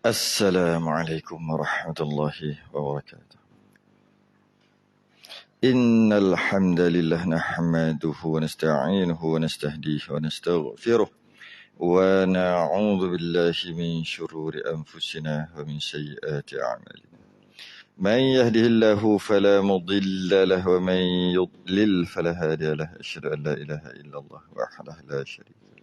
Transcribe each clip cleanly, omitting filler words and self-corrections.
Assalamualaikum warahmatullahi wabarakatuh. Innal hamdalillah nahmaduhu wa nasta'inuhu wa nastahdihi wa nastaghfiruh wa na'udzu billahi min shururi anfusina wa min sayyiati a'malina. Man yahdihillahu fala mudilla lahu wa man yudlil fala hadiya lahu. Asyhadu an la ilaha illallah wahdahu la syarika lahu.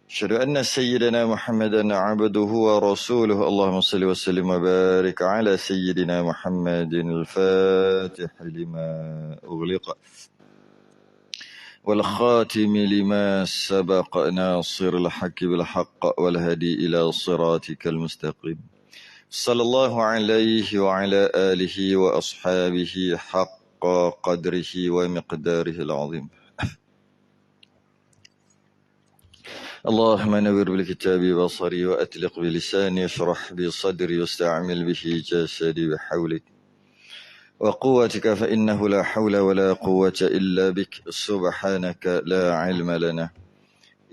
أشهد أن سيدنا محمدا عبده ورسوله اللهم صل وسلم وبارك على سيدنا محمد الفاتح لما أغلق والخاتم لما سبق ناصر الحق بالحق والهدي إلى صراطك المستقيم صلى الله عليه وعلى آله وأصحابه حق قدره ومقداره العظيم. اللهم نور بالكتاب بصري وأطلق بلساني اشرح بصدري واستعمل به جسدي بحولك وقوتك فإنه لا حول ولا قوة إلا بك سبحانك لا علم لنا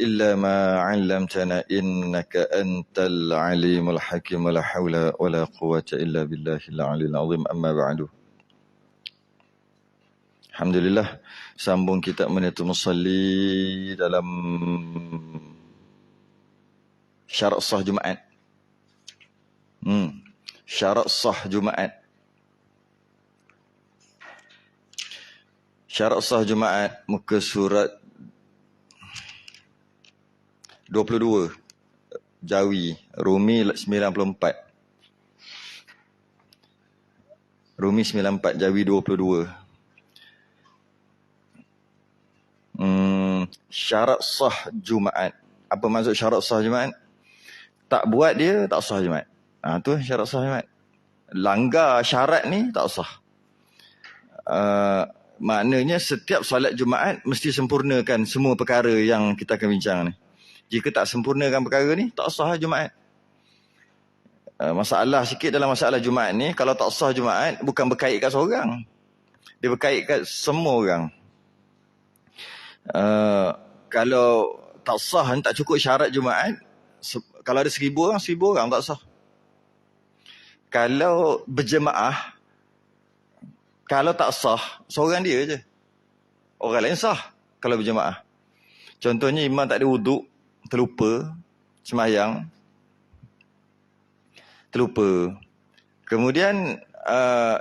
إلا ما علمتنا إنك أنت العليم الحكيم ولا حول ولا قوة إلا بالله العلي العظيم. أما بعد. Alhamdulillah, sambung kita Maniatul Musalli dalam syarat sah Jumaat. Syarat sah Jumaat. Syarat sah Jumaat, muka surat 22, Jawi, Rumi 94. Rumi 94, Jawi 22. Syarat sah Jumaat. Apa maksud syarat sah Jumaat? Tak buat dia, tak sah Jumaat. Tu syarat sah Jumaat. Langgar syarat ni, tak sah. Maknanya setiap solat Jumaat mesti sempurnakan semua perkara yang kita akan bincang ni. Jika tak sempurnakan perkara ni, tak sah Jumaat. Masalah sikit dalam masalah Jumaat ni, kalau tak sah Jumaat, bukan berkait kat seorang. Dia berkait kat semua orang. Kalau tak sah, tak cukup syarat Jumaat, kalau ada 1,000 orang, 1,000 orang tak sah. Kalau berjemaah, kalau tak sah, seorang dia je. Orang lain sah kalau berjemaah. Contohnya imam tak ada wuduk, terlupa, sembahyang, terlupa. Kemudian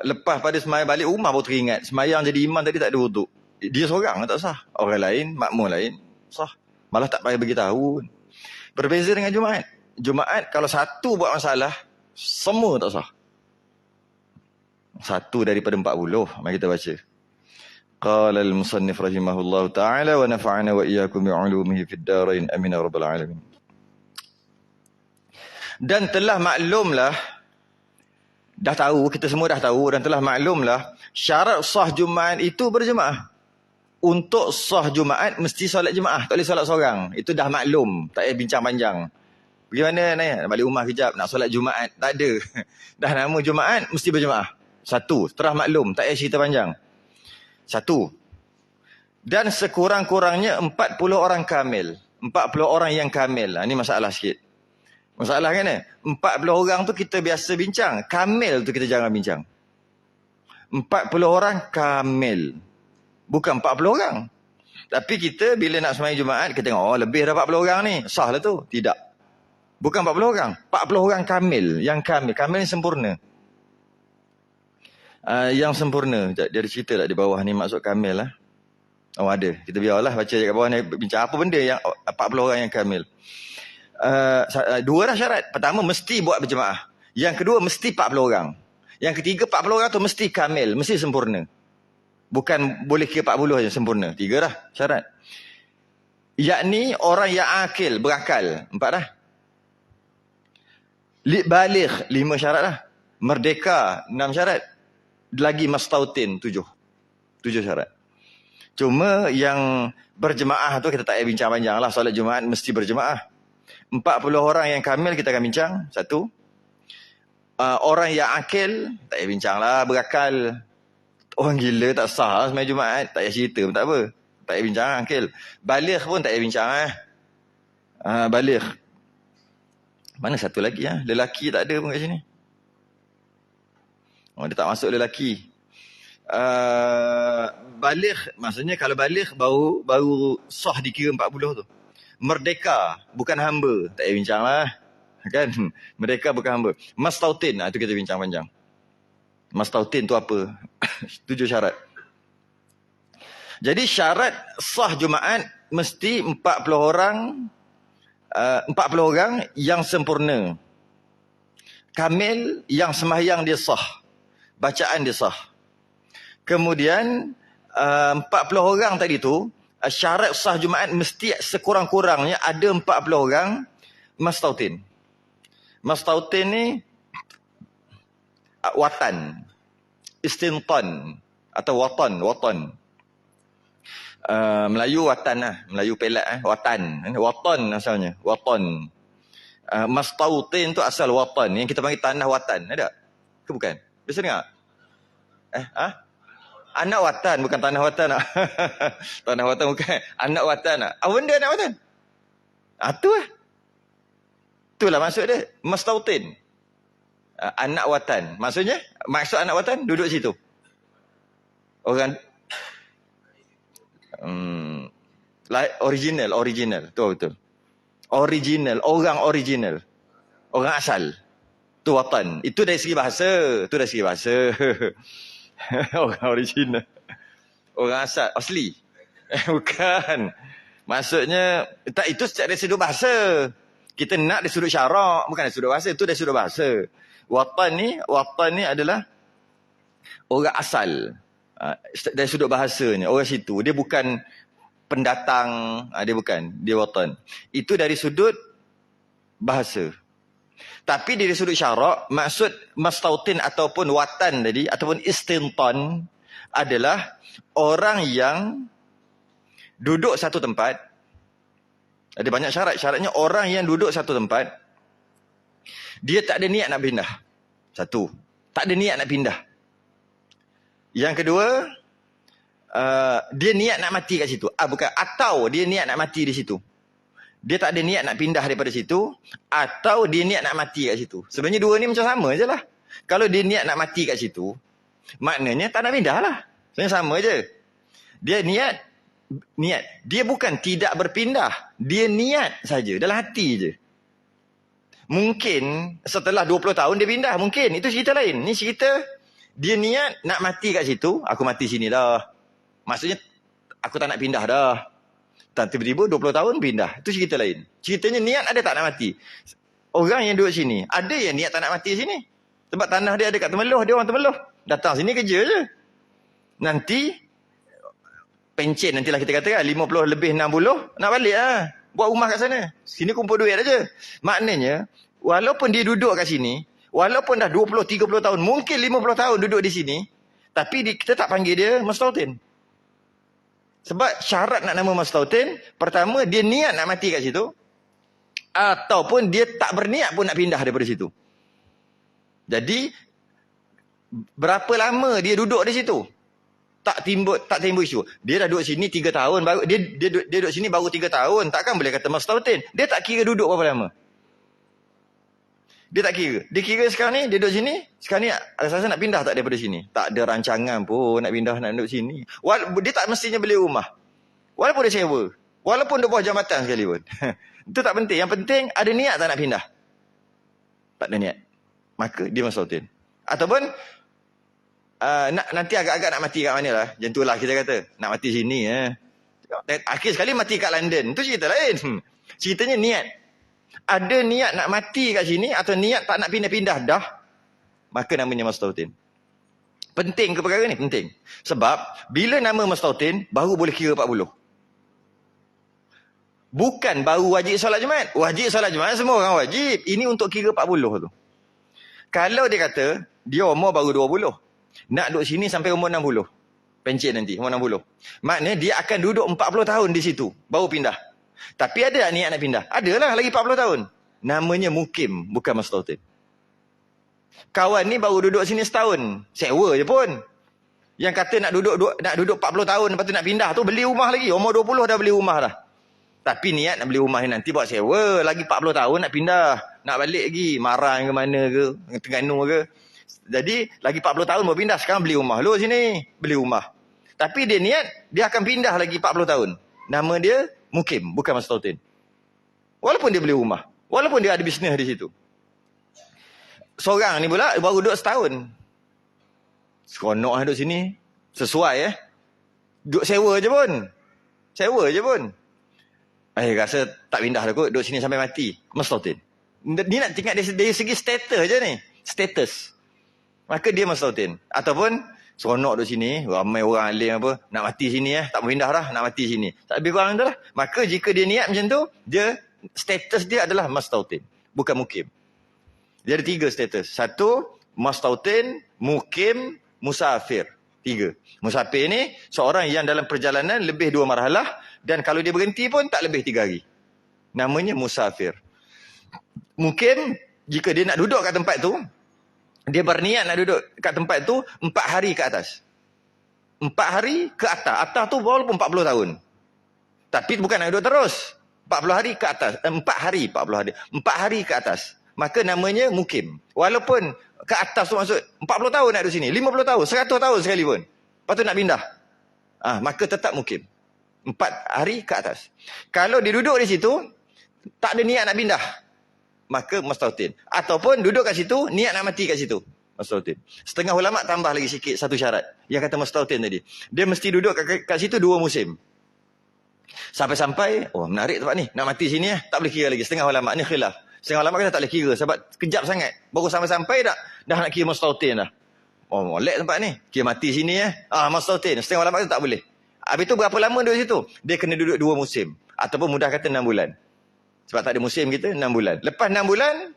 lepas pada sembahyang balik rumah baru teringat, sembahyang jadi imam tadi tak ada wuduk. Dia seorang tak sah. Orang lain, makmum lain, sah. Malah tak payah beritahu. Berbeza dengan Jumaat. Jumaat kalau satu buat masalah, semua tak sah. Satu daripada 40. Mari kita baca. Qala al-musannif rahimahullahu ta'ala wa nafa'ana wa iyyakum bi'ulumihi fid darain amin ya rabbal alamin. Dan telah maklumlah, dah tahu, kita semua dah tahu dan telah maklumlah, syarat sah Jumaat itu berjemaah. Untuk sah Jumaat, mesti solat jemaah. Tak boleh solat seorang. Itu dah maklum. Tak payah bincang panjang. Bagaimana ni? Balik rumah kejap. Nak solat Jumaat. Tak ada. Dah nama Jumaat, mesti berjemaah. Satu. Terah maklum. Tak payah cerita panjang. Satu. Dan sekurang-kurangnya 40 orang kamil. 40 orang yang kamil. Ini masalah sikit. Masalah kan ni? 40 orang tu kita biasa bincang. Kamil tu kita jangan bincang. 40 orang kamil. Bukan 40 orang. Tapi kita bila nak sembahyang Jumaat, kita tengok, oh lebih dah 40 orang ni. Sah lah tu. Tidak. Bukan 40 orang. 40 orang kamil. Yang kamil. Kamil ni sempurna. Yang sempurna. Dia ada cerita tak di bawah ni maksud kamil lah? Oh ada. Kita biarlah baca kat bawah ni. Bincang apa benda yang 40 orang yang kamil. Dua dah syarat. Pertama, mesti buat berjemaah. Yang kedua, mesti 40 orang. Yang ketiga, 40 orang tu mesti kamil. Mesti sempurna. Bukan boleh kira 40 saja, sempurna. 3 dah syarat. Yakni orang yang akil, berakal. 4 dah. Baligh, 5 syarat dah. Merdeka, 6 syarat. Lagi mastautin, 7 syarat. Cuma yang berjemaah tu kita tak payah bincang panjang lah. Solat Jumaat mesti berjemaah. 40 orang yang kamil kita akan bincang. 1. Orang yang akil, tak payah bincang lah, berakal. Orang gila tak sah sembahyang Jumaat. Tak payah cerita pun tak apa. Tak payah bincang akil. Baligh pun tak payah bincang. Baligh. Mana satu lagi ya? Lelaki tak ada pun kat sini. Oh, dia tak masuk lelaki. Baligh, maksudnya kalau baligh baru sah dikira 40 tu. Merdeka, bukan hamba. Tak payah bincang lah. Kan? Merdeka bukan hamba. Mastautin, itu kita bincang panjang. Mastautin tu apa? 7 syarat. Jadi syarat sah Jumaat mesti 40 orang yang sempurna. Kamil yang sembahyang dia sah. Bacaan dia sah. Kemudian 40 orang tadi tu, syarat sah Jumaat mesti sekurang-kurangnya ada 40 orang mastautin. Mastautin ni watan, istintan atau watan. Melayu watan lah, Melayu pelat watan asalnya, watan. Mastautin tu asal watan, yang kita panggil tanah watan, ada ke bukan? Biasa dengar? Anak watan, bukan tanah watan. Tanah watan bukan. Anak watan. Apa benda anak watan? Tu lah. Itulah maksud dia. Mastautin. Anak watan. Maksudnya, maksud anak watan duduk situ. Orang original. Tu betul. Orang original. Orang asal. Tu watan. Itu dari segi bahasa. Orang original. Orang asli. Bukan. Maksudnya, tak, itu dari sudut bahasa. Kita nak dari sudut syarak, bukan dari sudut bahasa. Itu dari sudut bahasa. Watan ni adalah orang asal. Dari sudut bahasanya. Orang situ. Dia bukan pendatang. Dia bukan. Dia watan. Itu dari sudut bahasa. Tapi dari sudut syarak, maksud mastautin ataupun watan tadi, ataupun istintan adalah orang yang duduk satu tempat. Ada banyak syarat. Syaratnya orang yang duduk satu tempat, dia tak ada niat nak pindah. Satu, tak ada niat nak pindah. Yang kedua, dia niat nak mati kat situ. Bukan, atau dia niat nak mati di situ. Dia tak ada niat nak pindah daripada situ, atau dia niat nak mati kat situ. Sebenarnya dua ni macam sama je lah. Kalau dia niat nak mati kat situ, maknanya tak nak pindah lah. Sebenarnya sama je. Dia niat. Dia bukan tidak berpindah. Dia niat saja, dalam hati je. Mungkin setelah 20 tahun dia pindah. Mungkin. Itu cerita lain. Ni cerita dia niat nak mati kat situ. Aku mati sini dah. Maksudnya aku tak nak pindah dah. Dan tiba-tiba 20 tahun pindah. Itu cerita lain. Ceritanya niat ada tak nak mati. Orang yang duduk sini, ada yang niat tak nak mati sini. Sebab tanah dia ada kat Temeloh, dia orang Temeloh. Datang sini kerja je. Nanti, pencen nantilah kita kata kan, 50 lebih 60, nak balik lah. Buat rumah kat sana. Sini kumpul duit aja. Maknanya, walaupun dia duduk kat sini, walaupun dah 20-30 tahun, mungkin 50 tahun duduk di sini, tapi kita tak panggil dia mastautin. Sebab syarat nak nama mastautin, pertama dia niat nak mati kat situ, ataupun dia tak berniat pun nak pindah daripada situ. Jadi, berapa lama dia duduk di situ? Tak timbul isu. Dia dah duduk sini 3 tahun, baru dia duduk sini baru 3 tahun, takkan boleh kata mastautin. Dia tak kira duduk berapa lama. Dia tak kira. Dia kira sekarang ni, dia duduk sini. Sekarang ni, rasa nak pindah tak daripada sini? Tak ada rancangan pun nak pindah, nak duduk sini. Dia tak mestinya beli rumah. Walaupun dia sewa. Walaupun dia bawah jambatan sekalipun. Itu tak penting. Yang penting, ada niat tak nak pindah? Tak ada niat. Maka, dia mastautin. Ataupun, nanti agak-agak nak mati kat mana lah. Macam tu lah kita kata. Nak mati sini. Akhir sekali mati kat London. Itu cerita lain. Ceritanya niat. Ada niat nak mati kat sini atau niat tak nak pindah-pindah dah, maka namanya mastautin. Penting ke perkara ni? Penting. Sebab bila nama mastautin, baru boleh kira 40. Bukan baru wajib solat Jumaat. Wajib solat Jumaat semua orang wajib. Ini untuk kira 40 tu. Kalau dia kata, dia umur baru 20. Nak duduk sini sampai umur 60. Pencen nanti, umur 60. Maknanya dia akan duduk 40 tahun di situ. Baru pindah. Tapi ada tak niat nak pindah? Adalah lagi 40 tahun. Namanya mukim, bukan mastautin. Kawan ni baru duduk sini setahun. Sewa je pun. Yang kata nak duduk 40 tahun, lepas tu nak pindah tu, beli rumah lagi. Umur 20 dah beli rumah dah. Tapi niat nak beli rumah ni nanti buat sewa. Lagi 40 tahun nak pindah. Nak balik lagi Marang ke mana ke, Terengganu ke. Jadi lagi 40 tahun baru pindah. Sekarang beli rumah lu sini. Beli rumah. Tapi dia niat, dia akan pindah lagi 40 tahun. Nama dia Mukim, bukan Mastautin. Walaupun dia beli rumah. Walaupun dia ada bisnes di situ. Seorang ni pula baru duduk setahun. Seronok duduk sini. Sesuai duduk sewa je pun. Sewa je pun. Rasa tak pindah dah kot. Duduk sini sampai mati. Mastautin. Ni nak tingkat dari segi status je ni. Status. Maka dia Mastautin. Ataupun seronok duduk sini. Ramai orang alim apa. Nak mati sini Tak mau pindah dah. Nak mati sini. Tak lebih kurang tu lah. Maka jika dia niat macam tu. Dia status dia adalah Mastautin. Bukan Mukim. Dia ada 3 status. 1. Mastautin. Mukim. Musafir. 3. Musafir ni seorang yang dalam perjalanan lebih 2 marhalah. Dan kalau dia berhenti pun tak lebih 3 hari. Namanya musafir. Mungkin jika dia nak duduk kat tempat tu, dia berniat nak duduk kat tempat tu 4 hari ke atas. 4 hari ke atas. Atas tu walaupun 40 tahun. Tapi bukan nak duduk terus. 40 hari ke atas. 4 hari 40 hari. 4 hari ke atas. Maka namanya mukim. Walaupun ke atas tu maksud 40 tahun nak duduk sini. 50 tahun. 100 tahun sekalipun. Lepas tu nak pindah. Maka tetap mukim. 4 hari ke atas. Kalau dia duduk di situ, tak ada niat nak pindah. Maka Mastautin. Ataupun duduk kat situ, niat nak mati kat situ. Mastautin. Setengah ulama' tambah lagi sikit satu syarat. Yang kata Mastautin tadi. Dia mesti duduk kat situ 2 musim. Sampai-sampai, menarik tempat ni. Nak mati sini tak boleh kira lagi. Setengah ulama' ni khilaf. Setengah ulama' kata tak boleh kira. Sebab kejap sangat. Baru sampai-sampai dah nak kira Mastautin dah. Molek tempat ni. Kira mati sini Mastautin. Setengah ulama' kata tak boleh. Habis tu berapa lama duduk situ? Dia kena duduk 2 musim. Ataupun mudah kata 6 bulan. Sebab tak ada musim kita, 6 bulan. Lepas 6 bulan,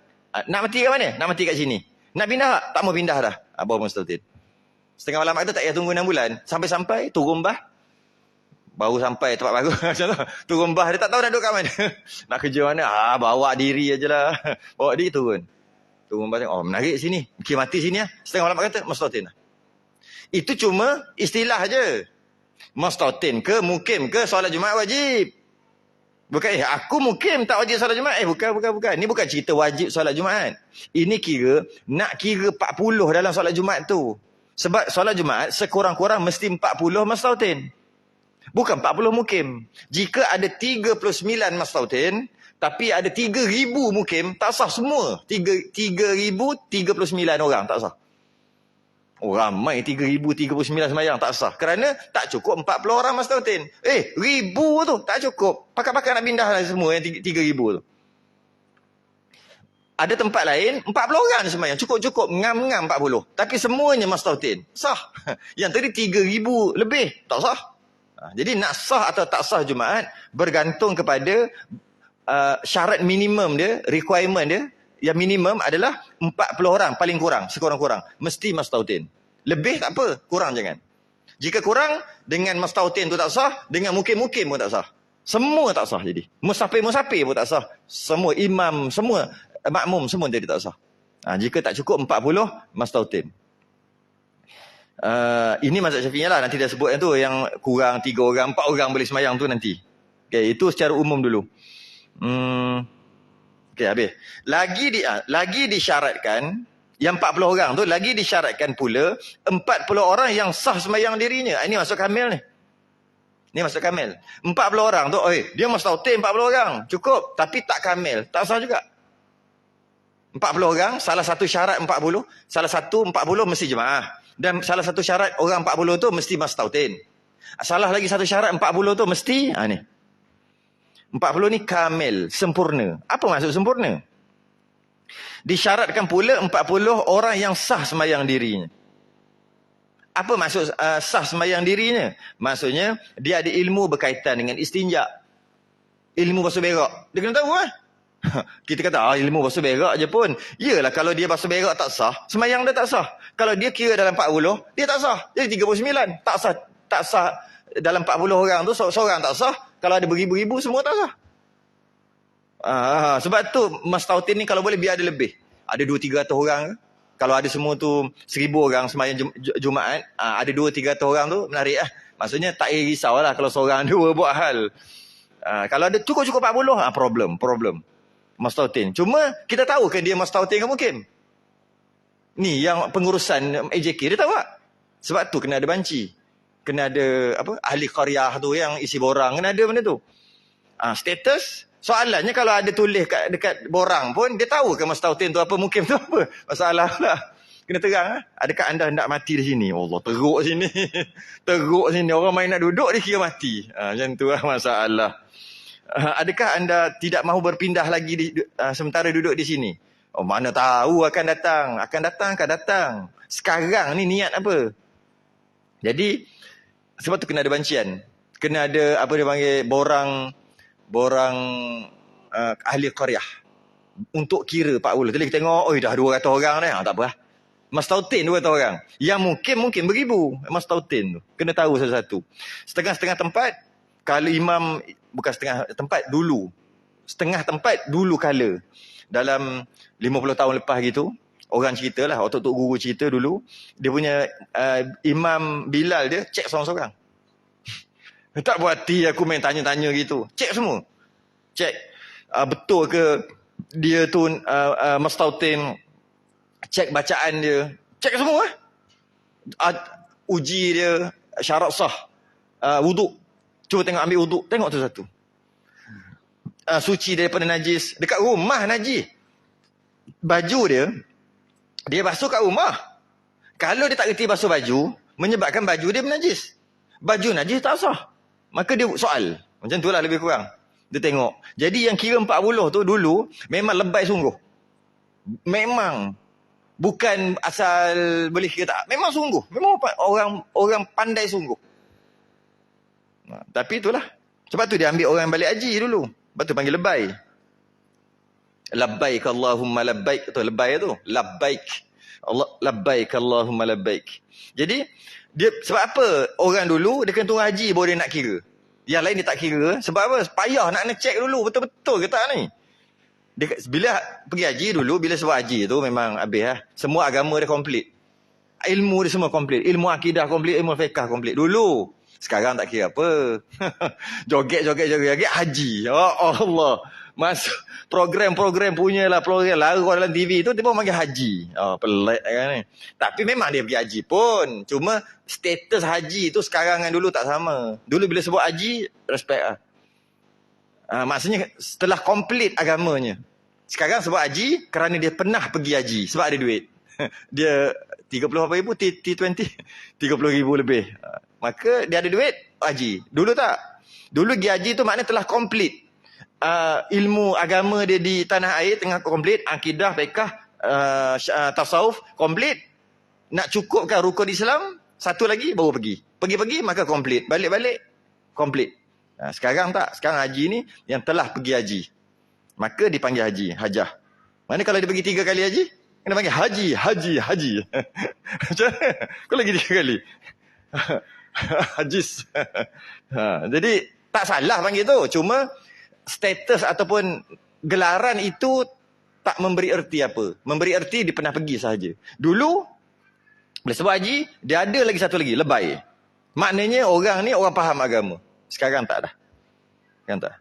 nak mati kat mana? Nak mati kat sini. Nak pindah tak? Tak mau pindah dah. Baru Mastautin. Setengah ulama' kata tak payah tunggu 6 bulan. Sampai-sampai turun bah. Baru sampai tempat baru. Macam tu. Turun bah. Dia tak tahu nak duduk kat mana. Nak kerja mana? Bawa diri ajalah. Bawa diri turun. Turun bah. Menarik sini. Kira mati sini Setengah ulama' kata Mastautin. Itu cuma istilah je. Mastautin ke, mukim ke, solat Jumaat wajib. Bukan, aku mukim tak wajib solat Jumaat. Bukan. Ni bukan cerita wajib solat Jumaat. Ini nak kira 40 dalam solat Jumaat tu. Sebab solat Jumaat sekurang-kurang mesti 40 Mastautin. Bukan 40 mukim. Jika ada 39 Mastautin, tapi ada 3,000 mukim, tak sah semua. 3,039 orang, tak sah. Ramai 3,039 semayang tak sah. Kerana tak cukup 40 orang Mastautin. 1,000 tu tak cukup. Pakar-pakar nak pindah semua yang 3,000 tu. Ada tempat lain 40 orang semayang. Cukup-cukup. Ngam-ngam 40. Tapi semuanya Mastautin. Sah. Yang tadi 3,000 lebih. Tak sah. Jadi nak sah atau tak sah Jumaat bergantung kepada syarat minimum dia, requirement dia. Yang minimum adalah 40 orang paling kurang, sekurang-kurang. Mesti Mastautin. Lebih tak apa, kurang jangan. Jika kurang, dengan Mastautin tu tak sah, dengan mukim-mukim pun tak sah. Semua tak sah jadi. Musafir-musafir pun tak sah. Semua imam, semua makmum, semua jadi tak sah. Jika tak cukup 40, Mastautin. Ini mazhab Syafi'iyah lah. Nanti dah sebut yang tu, yang kurang 3 orang, 4 orang boleh semayang tu nanti. Okay, itu secara umum dulu. Okey, habis. Lagi disyaratkan, yang 40 orang tu, lagi disyaratkan pula 40 orang yang sah semayang dirinya. Ini masuk kamil ni. Ini masuk kamil. 40 orang tu, dia Mastautin 40 orang. Cukup. Tapi tak kamil. Tak sah juga. 40 orang, salah satu syarat 40. Salah satu 40 mesti jemaah. Dan salah satu syarat orang 40 tu mesti Mastautin. Salah lagi satu syarat 40 tu mesti, ni. 40 ni kamil, sempurna. Apa maksud sempurna? Disyaratkan pula 40 orang yang sah semayang dirinya. Apa maksud sah semayang dirinya? Maksudnya, dia ada ilmu berkaitan dengan istinja. Ilmu basuh berak. Dia kena tahu Kita kata, ilmu basuh berak je pun. Yalah, kalau dia basuh berak tak sah, semayang dia tak sah. Kalau dia kira dalam 40, dia tak sah. Jadi 39. Tak sah dalam 40 orang tu, seorang tak sah. Kalau ada beribu-ribu, semua tak sah. Sebab tu Mastautin ni kalau boleh biar ada lebih. Ada 200-300 orang. Kalau ada semua tu 1,000 orang semayang Jumaat, ada 200-300 orang tu, menarik lah. Maksudnya tak payah risau lah kalau seorang dua buat hal. Kalau ada cukup-cukup 40, problem. Mastautin. Cuma kita tahu kan dia Mastautin ke Mukim? Ni yang pengurusan AJK dia tahu tak? Sebab tu kena ada banci. Kena ada apa? Ahli qaryah tu yang isi borang, kena ada benda tu. Status soalannya kalau ada tulis dekat borang pun dia tahu ke Mastautin tu apa, Mukim tu apa. Masalah lah. Kena terang. Adakah anda hendak mati di sini? Allah, teruk sini. Teruk sini. Orang main nak duduk dia kira mati. Macam tu lah masalah. Adakah anda tidak mahu berpindah lagi sementara duduk di sini? Oh, mana tahu akan datang. Akan datang. Sekarang ni niat apa? Jadi, sebab tu kena ada bancian. Kena ada, apa dia panggil, borang ahli qaryah. Untuk kira 40. Tadi kita tengok, dah 200 orang ni. Tak apa lah. Mastautin 200 orang. Yang mungkin beribu. Mastautin tu. Kena tahu satu-satu. Setengah-setengah tempat, kalau imam, bukan setengah tempat, dulu. Setengah tempat dulu kala. Dalam 50 tahun lepas gitu, orang cerita lah, otok-otok guru cerita dulu, dia punya Imam Bilal dia cek seorang-seorang. Tak buat hati aku main tanya-tanya gitu. Cek semua. Cek betul ke dia tu Mastautin, cek bacaan dia, cek semua uji dia syarat sah wuduk. Cuba tengok ambil wuduk, tengok tu satu. Suci daripada najis. Dekat rumah najis. Baju dia basuh kat rumah. Kalau dia tak reti basuh baju, menyebabkan baju dia bernajis. Baju najis tak sah. Maka dia soal. Macam tu lah lebih kurang. Dia tengok. Jadi yang kira 40 tu dulu, memang lebay sungguh. Memang. Bukan asal boleh kira tak. Memang sungguh. Memang orang pandai sungguh. Tapi itulah. Sebab tu dia ambil orang balik haji dulu. Sebab tu panggil lebay. Labbaik Allahumma labbaik. Itu lebay tu. Labbaik. Labbaik Allahumma labbaik. Jadi, dia sebab apa orang dulu dia kena tunggu haji baru dia nak kira. Yang lain dia tak kira. Sebab apa? Payah nak check dulu. Betul-betul ke tak ni? Dia, bila pergi haji dulu, bila sebab haji tu memang habis lah. Semua agama dia komplit. Ilmu dia semua komplit. Ilmu akidah komplit. Ilmu fiqah komplit. Dulu. Sekarang tak kira apa. Joget haji. Ya Allah. Masuk program-program punyalah, program lara dalam TV tu tiba panggil haji. Pelik kan ni. Tapi memang dia pergi haji pun. Cuma status haji tu sekarang dengan dulu tak sama. Dulu bila sebut haji, respect lah. Maksudnya setelah komplit agamanya. Sekarang sebut haji kerana dia pernah pergi haji. Sebab ada duit. Dia 30 berapa ribu? T20? 30 ribu lebih. Maka dia ada duit, haji. Dulu tak. Dulu pergi haji tu maknanya telah komplit. Ilmu agama dia di tanah air tengah komplit. Akidah, fiqah, tasawuf, komplit. Nak cukupkan rukun Islam, satu lagi baru pergi. Pergi-pergi maka komplit. Balik-balik, komplit. Sekarang tak. Sekarang haji ni yang telah pergi haji. Maka dipanggil haji, hajah. Mana kalau dia pergi 3 kali haji, kena panggil haji. Macam mana? Kau lagi 3 kali. Hajis. Jadi tak salah panggil tu. Cuma status ataupun gelaran itu tak memberi erti apa. Memberi erti dia pernah pergi sahaja. Dulu bila sebut haji, dia ada lagi satu lagi, lebay. Maknanya orang ni orang faham agama. Sekarang tak dah. Sekarang tak.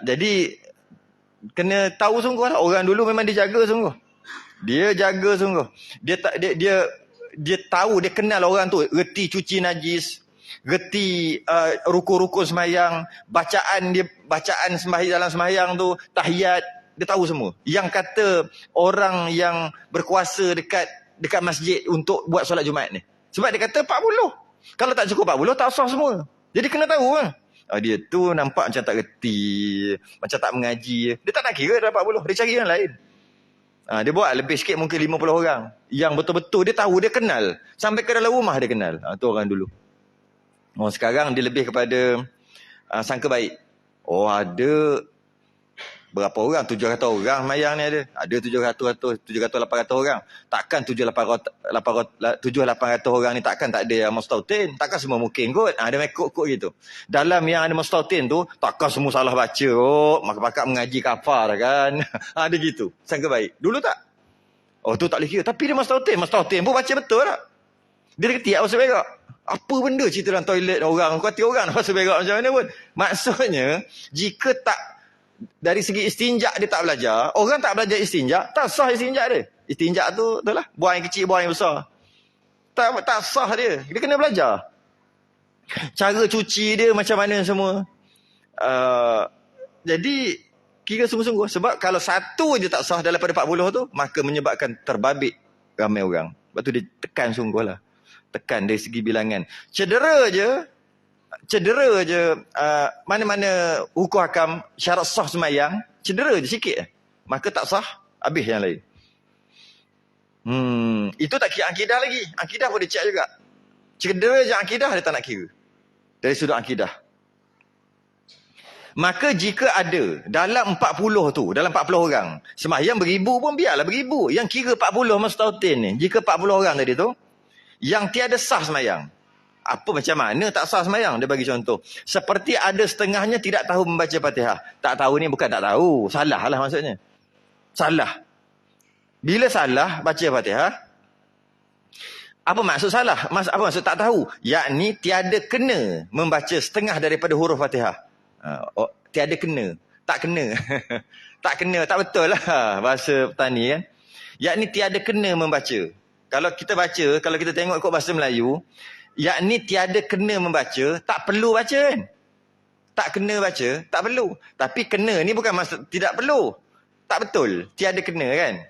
Jadi kena tahu sungguh lah. Orang dulu memang dia jaga sungguh. Dia jaga sungguh. Dia tahu, dia kenal orang tu. Reti cuci najis. Reti rukun-rukun sembahyang. Bacaan sembahyang dalam sembahyang tu. Tahiyat. Dia tahu semua. Yang kata orang yang berkuasa dekat masjid untuk buat solat Jumaat ni. Sebab dia kata 40. Kalau tak cukup 40, tak sah semua. Jadi kena tahu lah. Dia tu nampak macam tak reti. Macam tak mengaji. Dia tak nak kira dah 40. Dia cari yang lain. Dia buat lebih sikit mungkin 50 orang. Yang betul-betul dia tahu, dia kenal. Sampai ke dalam rumah dia kenal. Tu orang dulu. Sekarang dia lebih kepada sangka baik. Ada berapa orang? 700 orang mayang ni ada. Ada 700-800 orang. Takkan 700-800 orang ni takkan tak ada yang mustautin. Takkan semua mungkin kot. Ada mekuk-kuk gitu. Dalam yang ada mustautin tu, takkan semua salah baca. Maka-maka mengaji kafar kan. Ada gitu. Sangka baik. Dulu tak? Tu tak boleh kira. Tapi dia mustautin. Mustautin pun baca betul tak? Dia ketiak masuk berak. Apa benda cerita dalam toilet orang? Kau hati orang nak masuk berak macam mana pun. Maksudnya, jika tak dari segi istinja dia tak belajar. Orang tak belajar istinja, tak sah istinja dia. Istinja tu itulah buang yang kecil, buang yang besar. Tak sah dia. Dia kena belajar. Cara cuci dia macam mana semua. Jadi kira sungguh-sungguh. Sebab kalau satu je tak sah daripada 40 tu, maka menyebabkan terbabit ramai orang. Sebab tu dia tekan sungguh lah. Tekan dari segi bilangan. Cedera je mana-mana hukum hakam syarat sah semayang, cedera je sikit, maka tak sah, habis yang lain. Itu tak kira akidah lagi. Akidah boleh cek juga. Cedera je akidah dia tak nak kira dari sudut akidah. Maka jika ada dalam 40 tu, dalam 40 orang semayang beribu pun biarlah beribu, yang kira 40 mustautin ni, jika 40 orang tadi tu yang tiada sah semayang, apa macam mana tak sah semayang? Dia bagi contoh. Seperti ada setengahnya tidak tahu membaca Fatihah. Tak tahu ni bukan tak tahu. Salah lah maksudnya. Salah. Bila salah baca Fatihah, apa maksud salah? Apa maksud tak tahu? Yakni tiada kena membaca setengah daripada huruf Fatihah. Tiada kena. Tak kena. Tak kena. Tak betul lah bahasa petani kan. Yakni tiada kena membaca. Kalau kita baca, kalau kita tengok ikut bahasa Melayu, yakni tiada kena membaca, tak perlu baca kan? Tak kena baca, tak perlu. Tapi kena ni bukan maksud tidak perlu. Tak betul, tiada kena kan?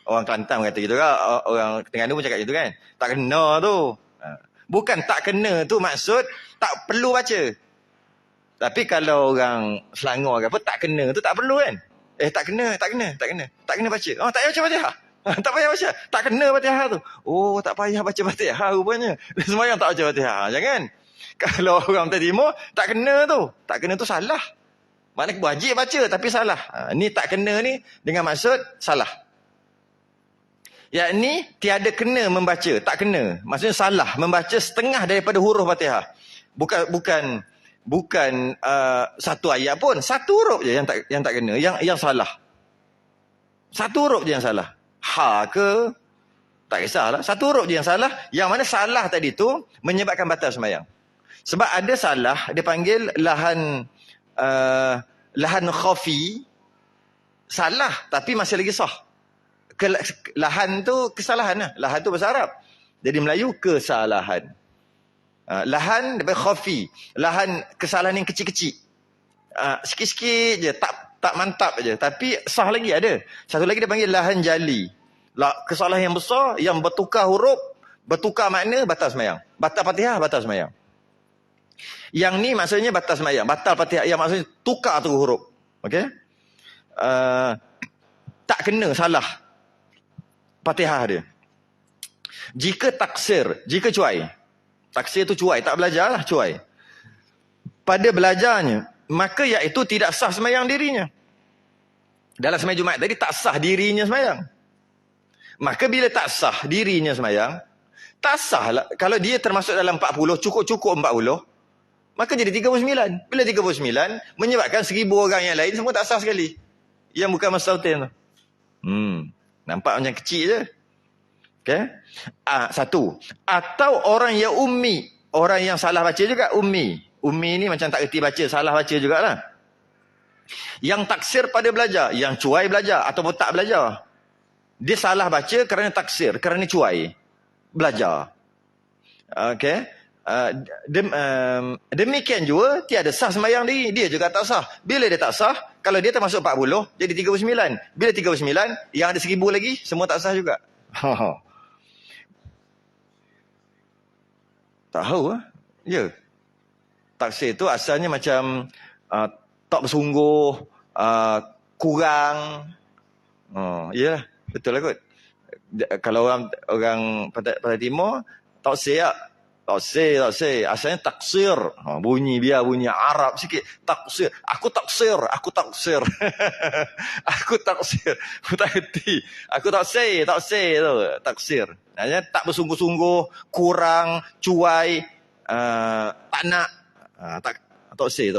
Orang Kelantan kata gitu kan, orang Terengganu pun cakap gitu kan. Tak kena tu. Bukan tak kena tu maksud tak perlu baca. Tapi kalau orang Selangor ke apa, tak kena tu tak perlu kan? Tak kena baca. Tak payah baca Fatihah. Tak payah baca. Tak kena Fatihah tu. Oh, tak payah baca Fatihah rupanya. Semayang tak baca Fatihah. Jangan. Kalau orang terima, tak kena tu. Tak kena tu salah. Maknanya wajib baca tapi salah. Ni tak kena ni dengan maksud salah. Yakni tiada kena membaca. Tak kena. Maksudnya salah. Membaca setengah daripada huruf Fatihah. Bukan satu ayat pun. Satu huruf je yang tak kena. Yang salah. Satu huruf je yang salah. Ha ke, tak kisahlah. Satu huruf je yang salah. Yang mana salah tadi tu menyebabkan batal sembahyang. Sebab ada salah, dia panggil lahan khafi. Salah tapi masih lagi sah. Lahan tu kesalahan lah. Lahan tu bahasa Arab. Jadi Melayu kesalahan. Lahan daripada khafi. Lahan kesalahan yang kecil-kecil. Sikit-sikit je, tak mantap je. Tapi sah lagi ada. Satu lagi dia panggil lahan jali. Kesalahan yang besar, yang bertukar huruf, bertukar makna, batal semayang. Batal Fatihah, batal semayang. Yang ni maksudnya batal semayang. Batal Fatihah, yang maksudnya tukar tu huruf. Okey? Tak kena salah Fatihah dia. Jika taksir, jika cuai. Taksir tu cuai, tak belajar lah cuai. Pada belajarnya, maka iaitu tidak sah semayang dirinya. Dalam semayang Jumaat tadi tak sah dirinya semayang. Maka bila tak sah dirinya semayang, tak sah lah. Kalau dia termasuk dalam 40, cukup-cukup 40, maka jadi 39. Bila 39, menyebabkan 1000 orang yang lain semua tak sah sekali. Yang bukan mustautin tu. Nampak macam kecil je. Okay? Satu. Atau orang yang ummi. Orang yang salah baca juga ummi. Ummi ni macam tak reti baca, salah baca jugalah. Yang taksir pada belajar, yang cuai belajar ataupun tak belajar. Dia salah baca kerana taksir, kerana cuai belajar. Okey. Demikian juga tiada sah sembahyang diri, dia juga tak sah. Bila dia tak sah, kalau dia termasuk 40, jadi 39. Bila 39, yang ada 1000 lagi semua tak sah juga. Tahu ah? Ya. Taksir tu asalnya macam tak bersungguh, kurang. Ya, betul lah kot. Kalau orang Pantai Timur, taksir tak? Taksir. Asalnya taksir. Bunyi Arab sikit. Taksir. Aku taksir. Aku tak erti. Aku taksir tu. Taksir. Maksudnya tak bersungguh-sungguh, kurang, cuai, tak nak. Taksir.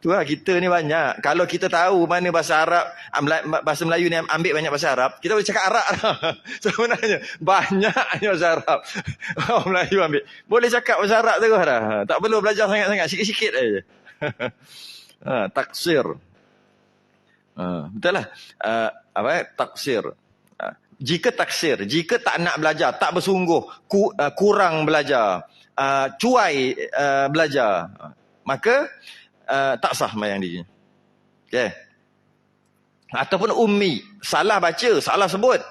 Tu lah, kita ni banyak. Kalau kita tahu mana bahasa Arab, bahasa Melayu ni ambil banyak bahasa Arab, kita boleh cakap Arab lah. Sebenarnya, banyaknya bahasa Arab. Orang Melayu ambil. Boleh cakap bahasa Arab terus dah. Tak perlu belajar sangat-sangat. Sikit-sikit aja. Taksir. Betul lah. Taksir. Jika tak nak belajar, tak bersungguh, kurang belajar, cuai belajar, maka tak sah sembahyang dia. Okay. Ataupun ummi, salah baca, salah sebut,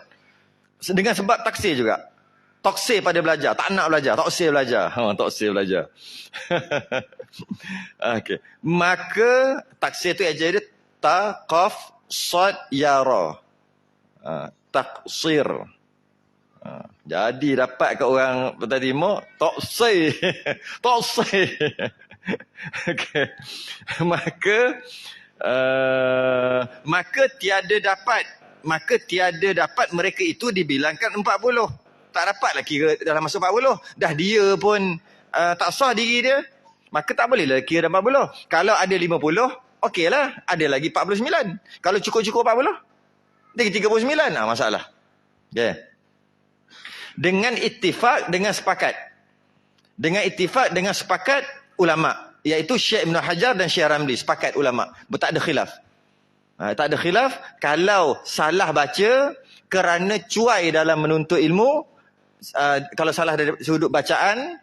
dengan sebab taksir juga. Taksir pada belajar, tak nak belajar, taksir belajar. Taksir belajar. Okay. Maka taksir tu aja dia ta, qaf, sad, ya, ra. Taksir. Jadi dapat kat orang Pantai Timur, taksir. Taksir. Okay. Maka tiada dapat mereka itu dibilangkan 40. Tak dapatlah kira dalam masa 40. Dah dia pun tak sah diri dia, maka tak bolehlah kira dalam 40. Kalau ada 50, okeylah, ada lagi 49. Kalau cukup-cukup 40, dia 39, masalah. Okay. Dengan ittifaq, dengan sepakat ulama, iaitu Syekh Ibn Hajar dan Syekh Ramli, sepakat ulama, tak ada khilaf. Tak ada khilaf. Kalau salah baca kerana cuai dalam menuntut ilmu, kalau salah dari sudut bacaan,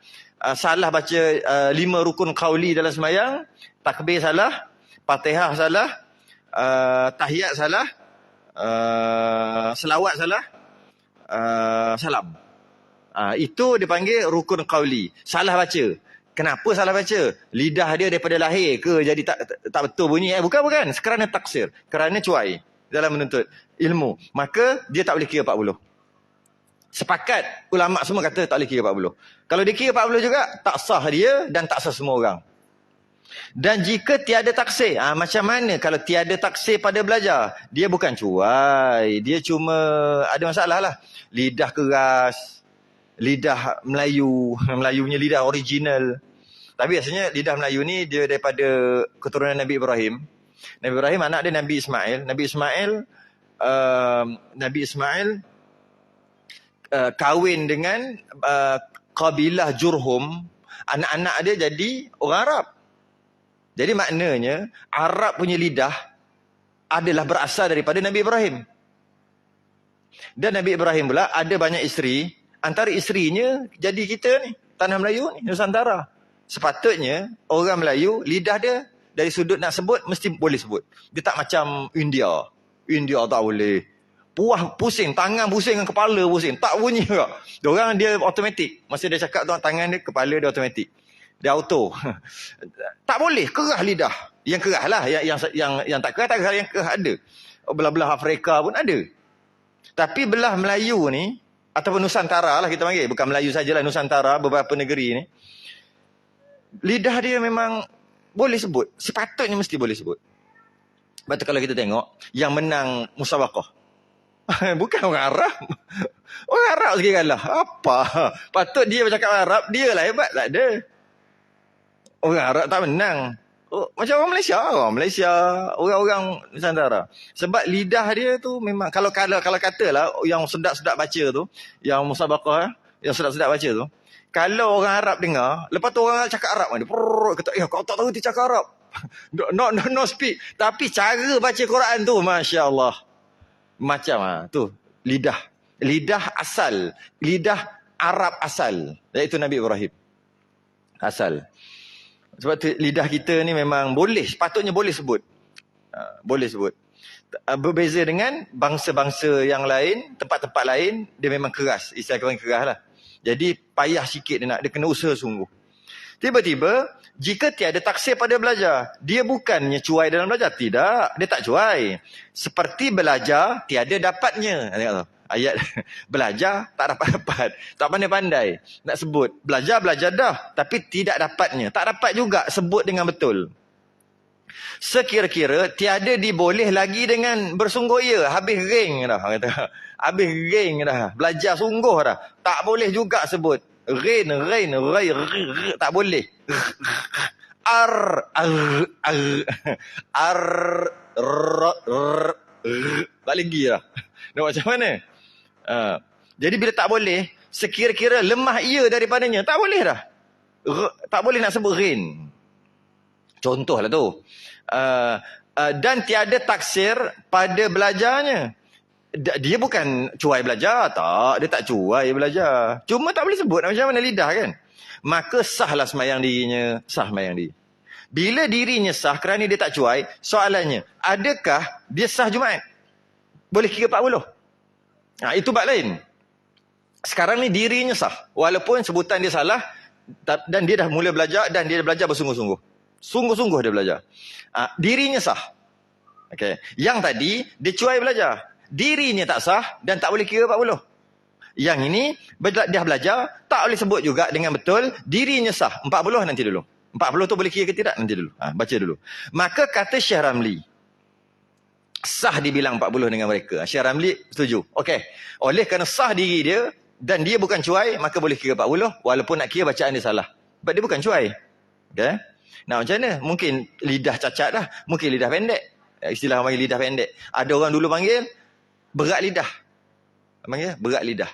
salah baca 5 rukun qauli dalam sembahyang, takbir salah, Fatihah salah, tahiyat salah, selawat salah, salam. Itu dipanggil rukun qauli. Salah baca. Kenapa salah baca? Lidah dia daripada lahir ke jadi tak betul bunyi? Bukan. Kerana taksir, kerana cuai dalam menuntut ilmu, maka dia tak boleh kira 40. Sepakat ulama semua kata tak boleh kira 40. Kalau dia kira 40 juga, tak sah dia dan tak sah semua orang. Dan jika tiada taksir, macam mana kalau tiada taksir pada belajar? Dia bukan cuai, dia cuma ada masalah lah. Lidah keras, lidah Melayu, Melayu punya lidah original. Tapi biasanya lidah Melayu ni dia daripada keturunan Nabi Ibrahim. Nabi Ibrahim anak dia Nabi Ismail. Nabi Ismail kahwin dengan kabilah Jurhum. Anak-anak dia jadi orang Arab. Jadi maknanya Arab punya lidah adalah berasal daripada Nabi Ibrahim. Dan Nabi Ibrahim pula ada banyak isteri. Antara isterinya jadi kita ni, tanah Melayu ni, Nusantara. Sepatutnya orang Melayu, lidah dia dari sudut nak sebut mesti boleh sebut. Dia tak macam India. India tak boleh. Pusing, tangan pusing dengan kepala pusing. Tak bunyi juga. Diorang dia automatik. Masa dia cakap tu, tangan dia, kepala dia automatik. Dia auto. Tak boleh, kerah lidah. Yang kerah lah. Yang tak kerah, tak kerah. Yang kerah ada. Belah-belah Afrika pun ada. Tapi belah Melayu ni, ataupun Nusantara lah kita panggil. Bukan Melayu sajalah, Nusantara, beberapa negeri ni. Lidah dia memang boleh sebut. Sepatutnya mesti boleh sebut. Sebab tu kalau kita tengok, yang menang musabaqah. Bukan orang Arab. Orang Arab sekali kalah. Apa? Patut dia bercakap Arab, dia lah hebat. Tak ada. Orang Arab tak menang. Macam orang Malaysia. Orang-orang Nusantara. Sebab lidah dia tu memang, kalau katalah yang sedap-sedap baca tu, yang musabaqah, yang sedap-sedap baca tu, kalau orang Arab dengar, lepas tu orang Arab cakap Arab, dia kata, kau tak tahu dia cakap Arab. No speak. Tapi cara baca Quran tu, Masya Allah. Macam tu, lidah asal, lidah Arab asal, iaitu Nabi Ibrahim asal. Sebab tu lidah kita ni memang boleh, sepatutnya boleh sebut. Boleh sebut. Berbeza dengan bangsa-bangsa yang lain, tempat-tempat lain, dia memang keras. Istilah orang keras lah. Jadi payah sikit dia kena usaha sungguh. Tiba-tiba, jika tiada taksir pada belajar, dia bukannya cuai dalam belajar. Tidak, dia tak cuai. Seperti belajar, tiada dapatnya. Ayat belajar, tak dapat-dapat. Tak pandai-pandai nak sebut. Belajar dah, tapi tidak dapatnya. Tak dapat juga sebut dengan betul. Sekira-kira, tiada diboleh lagi dengan bersungguh ia. Habis ring dah. Habis ring dah. Belajar sungguh dah. Tak boleh juga sebut. Ray, tak boleh. Tak lagi lah. Nak macam mana? Jadi bila tak boleh, sekira-kira lemah ia daripadanya, tak boleh dah. Tak boleh nak sebut rain. Contohlah tu. Dan tiada taksir pada belajarnya. Dia bukan cuai belajar. Tak, dia tak cuai belajar. Cuma tak boleh sebut macam mana lidah kan. Maka sahlah sembahyang dirinya. Sah sembahyang diri. Bila dirinya sah kerana dia tak cuai, soalannya, adakah dia sah Jumaat? Boleh kira 40. Itu bab lain. Sekarang ni dirinya sah. Walaupun sebutan dia salah, dan dia dah mula belajar, dan dia belajar bersungguh-sungguh. Sungguh-sungguh dia belajar. Dirinya sah. Okay. Yang tadi, dia cuai belajar. Dirinya tak sah, dan tak boleh kira 40. Yang ini, dia belajar, tak boleh sebut juga dengan betul, dirinya sah. 40 nanti dulu. 40 tu boleh kira ke tidak? Nanti dulu. Baca dulu. Maka kata Syekh Ramli, sah dibilang 40 dengan mereka. Syekh Ramli setuju. Okey. Oleh kerana sah diri dia, dan dia bukan cuai, maka boleh kira 40, walaupun nak kira bacaan dia salah. Sebab dia bukan cuai. Okey. Nah, macam mana? Mungkin lidah cacat lah. Mungkin lidah pendek. Istilah orang panggil lidah pendek. Ada orang dulu panggil, berat lidah. Panggil berat lidah.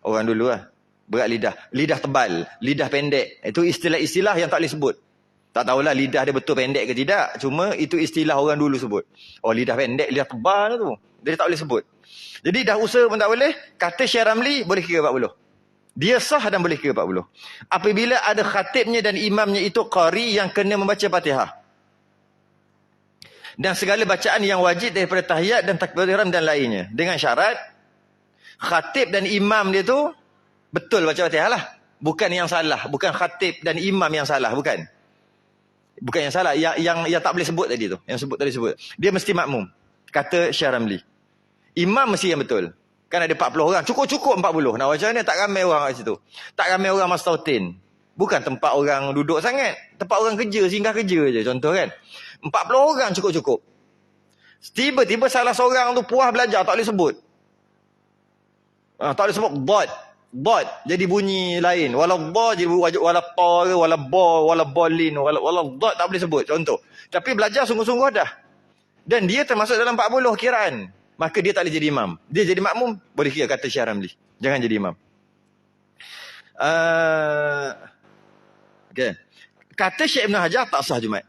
Orang dulu lah. Berat lidah. Lidah tebal. Lidah pendek. Itu istilah-istilah yang tak boleh sebut. Tak tahulah lidah dia betul pendek ke tidak. Cuma itu istilah orang dulu sebut. Oh, lidah pendek, lidah tebal tu. Dia tak boleh sebut. Jadi dah usaha pun tak boleh. Kata Syekh Ramli, boleh kira 40. Dia sah dan boleh kira 40. Apabila ada khatibnya dan imamnya itu qari yang kena membaca Fatihah. Dan segala bacaan yang wajib daripada tahiyat dan takbiratul ihram dan lainnya. Dengan syarat, khatib dan imam dia tu betul baca Fatihah lah. Bukan yang salah. Bukan khatib dan imam yang salah. Bukan. Bukan yang salah. Yang tak boleh sebut tadi tu. Yang sebut tadi sebut. Dia mesti makmum. Kata Syekh Ramli. Imam mesti yang betul. Kan ada 40 orang. Cukup-cukup 40. Nah, macam mana tak ramai orang kat situ. Tak ramai orang mastautin. Bukan tempat orang duduk sangat. Tempat orang kerja, singgah kerja je. Contoh kan. 40 orang cukup-cukup. Tiba-tiba salah seorang tu puas belajar. Tak boleh sebut. Tak boleh sebut. Dot jadi bunyi lain. Walau ba jadi walau ta ke, walau ba, walau bolin, walau dot tak boleh sebut. Contoh. Tapi belajar sungguh-sungguh dah. Dan dia termasuk dalam 40 kiraan. Maka dia tak boleh jadi imam. Dia jadi makmum, boleh kira kata Syekh Ramli. Jangan jadi imam. Okay. Kata Syekh Ibn Hajar tak sah Jumaat.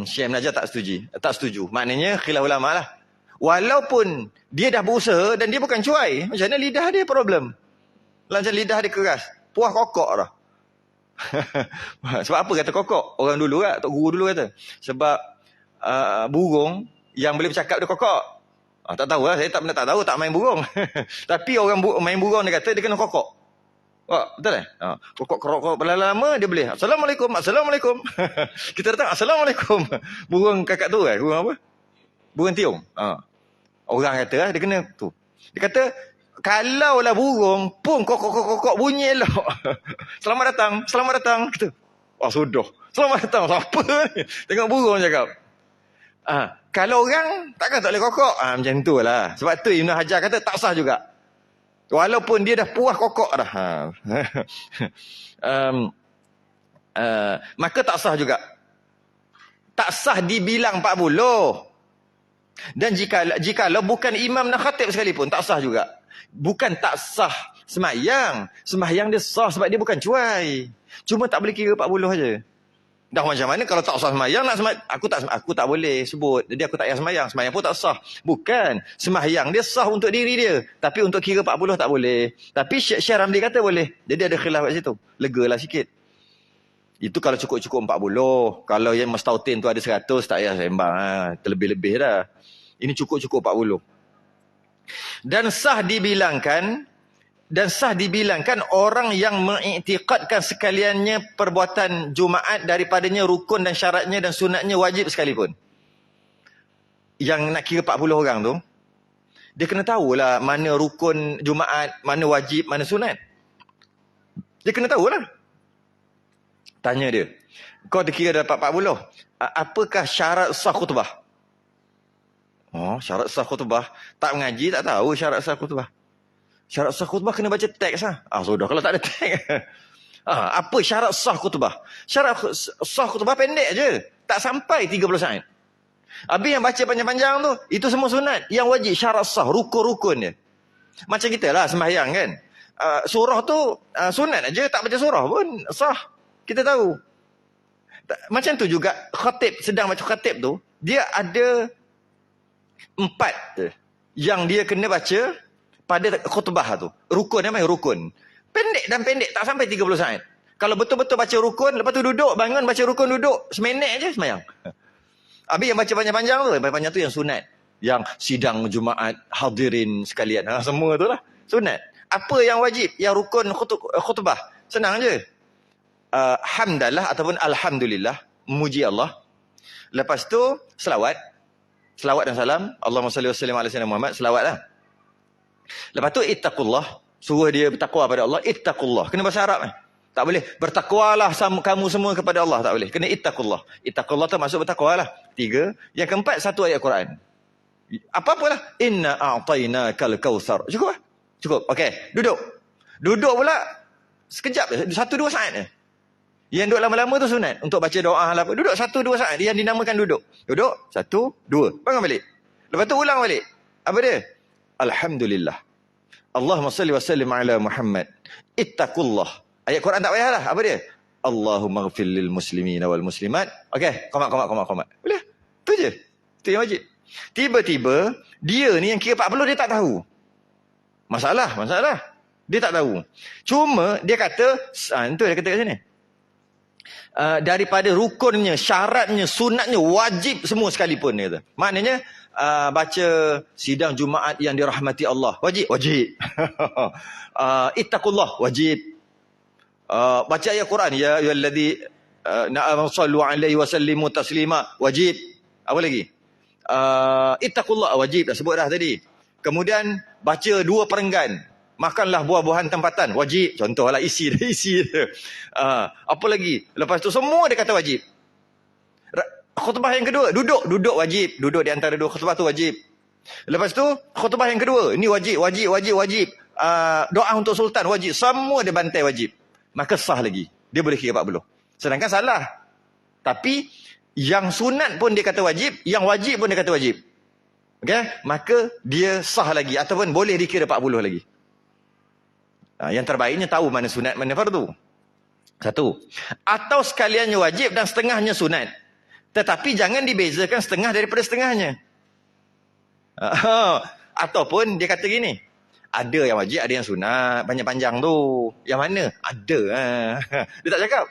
Syekh Ibn Hajar tak setuju. Maknanya khilaf ulama lah. Walaupun dia dah berusaha dan dia bukan cuai. Macam mana lidah dia problem. Macam lidah dia keras. Puas kokok dah. Sebab apa kata kokok? Orang dulu kan, Tok Guru dulu kata. Sebab burung yang boleh bercakap dia kokok. Tak tahu lah, saya tak pernah tak tahu, tak main burung. Tapi orang main burung dia kata dia kena kokok. Betul tak? Kokok lama dia boleh. Assalamualaikum. Kita datang, Assalamualaikum. Burung kakak tu kan? Burung apa? Burung tiung. Orang kata dia kena tu. Dia kata, kalaulah burung pun kokok bunyi elok. Selamat datang. Kata, sudah. Selamat datang. Siapa ni? Tengok burung cakap. Kalau orang, takkan tak boleh kokok. Macam tu lah. Sebab tu Ibn Hajar kata tak sah juga. Walaupun dia dah puas kokok dah. Maka tak sah juga. Tak sah dibilang 40. Dan jikalau bukan imam dan khatib sekalipun, tak sah juga. Bukan tak sah semayang. Semayang dia sah sebab dia bukan cuai. Cuma tak boleh kira 40 saja. Dah macam mana kalau tak sah semayang nak semayang? Aku tak boleh sebut. Jadi aku tak payah semayang. Semayang pun tak sah. Bukan. Semayang dia sah untuk diri dia. Tapi untuk kira 40 tak boleh. Tapi Syekh Ramli kata boleh. Jadi ada khilaf kat situ. Legalah sikit. Itu kalau cukup-cukup 40. Kalau yang mastautin tu ada 100, tak payah sembang. Terlebih-lebih dah. Ini cukup-cukup 40. Dan sah dibilangkan orang yang mengiktikadkan sekaliannya perbuatan Jumaat daripadanya rukun dan syaratnya dan sunatnya wajib sekalipun. Yang nak kira 40 orang tu, dia kena tahulah mana rukun Jumaat, mana wajib, mana sunat. Dia kena tahulah. Tanya dia, kau terkira dapat 40, apakah syarat sah khutbah? Syarat sah khutbah. Tak mengaji, tak tahu syarat sah khutbah. Syarat sah khutbah kena baca teks lah. Sudah kalau tak ada teks. Apa syarat sah khutbah? Syarat sah khutbah pendek je. Tak sampai 30 saat. Habis yang baca panjang-panjang tu, itu semua sunat. Yang wajib syarat sah, rukun-rukun dia. Macam kita lah sembahyang kan. Surah tu sunat aja, tak baca surah pun sah. Kita tahu. Macam tu juga khatib, sedang baca khatib tu, dia ada 4 yang dia kena baca pada khutbah tu. Rukun namanya rukun. Pendek dan pendek, tak sampai 30 saat. Kalau betul-betul baca rukun, lepas tu duduk, bangun baca rukun, duduk, seminit je semayang. Habis yang baca panjang-panjang tu, panjang tu yang sunat. Yang sidang Jumaat, hadirin sekalian. Semua tu lah. Sunat. Apa yang wajib? Yang rukun khutbah. Senang je. Hamdalah ataupun Alhamdulillah. Memuji Allah. Lepas tu, selawat. Selawat dan salam. Allahumma salli wa sallim ala sayyidina Muhammad. Selawat lah. Lepas tu, ittaqullah. Suruh dia bertakwa pada Allah. Ittaqullah. Kena bahasa Arab kan? Tak boleh. Bertakwalah kamu semua kepada Allah. Tak boleh. Kena ittaqullah. Ittaqullah tu maksud bertakwalah. 3. Yang keempat, 1 ayat Quran. Apa-apalah. Inna a'tainakal kautsar. Cukup lah. Cukup. Okey. Duduk. Duduk pula. Sekejap. 1-2 saat je. Yang duduk lama-lama tu sunat. Untuk baca doa lah. Duduk 1-2 saat. Yang dinamakan duduk. Duduk. 1, 2. Bangun balik. Lepas tu ulang balik. Apa dia? Alhamdulillah. Allahumma salli wa sallim ala Muhammad. Ittaqullah. Ayat Quran tak payahlah. Apa dia? Allahumma ghfir lil muslimina wal muslimat. Okey, komat. Boleh? Tu je. Tu yang wajib. Tiba-tiba dia ni yang kira 40 dia tak tahu. Masalah. Dia tak tahu. Cuma dia kata, itu dia kata kat sini. Daripada rukunnya, syaratnya, sunatnya, wajib semua sekalipun dia kata. Maknanya baca sidang Jumaat yang dirahmati Allah. Wajib. Ittaqullah. Wajib. Baca ayat Quran, ya ayyuhalladzi na'am sallu alaihi wa sallimu taslima. Wajib. Apa lagi? Ittaqullah. Wajib dah sebut dah tadi. Kemudian baca 2 perenggan. Makanlah buah-buahan tempatan. Wajib. Contohlah isi dia. Apa lagi? Lepas tu semua dia kata wajib. Khutbah yang kedua, duduk wajib. Duduk di antara 2 khutbah tu wajib. Lepas tu khutbah yang kedua, ini wajib. Doa untuk sultan wajib. Semua dia bantai wajib. Maka sah lagi. Dia boleh kira 40. Sedangkan salah. Tapi yang sunat pun dia kata wajib, yang wajib pun dia kata wajib. Okey? Maka dia sah lagi ataupun boleh dikira 40 lagi. Yang terbaiknya tahu mana sunat, mana fardu. 1. Atau sekaliannya wajib dan setengahnya sunat. Tetapi jangan dibezakan setengah daripada setengahnya. Ataupun dia kata gini, ada yang wajib, ada yang sunat. Panjang-panjang tu. Yang mana? Ada. Dia tak cakap.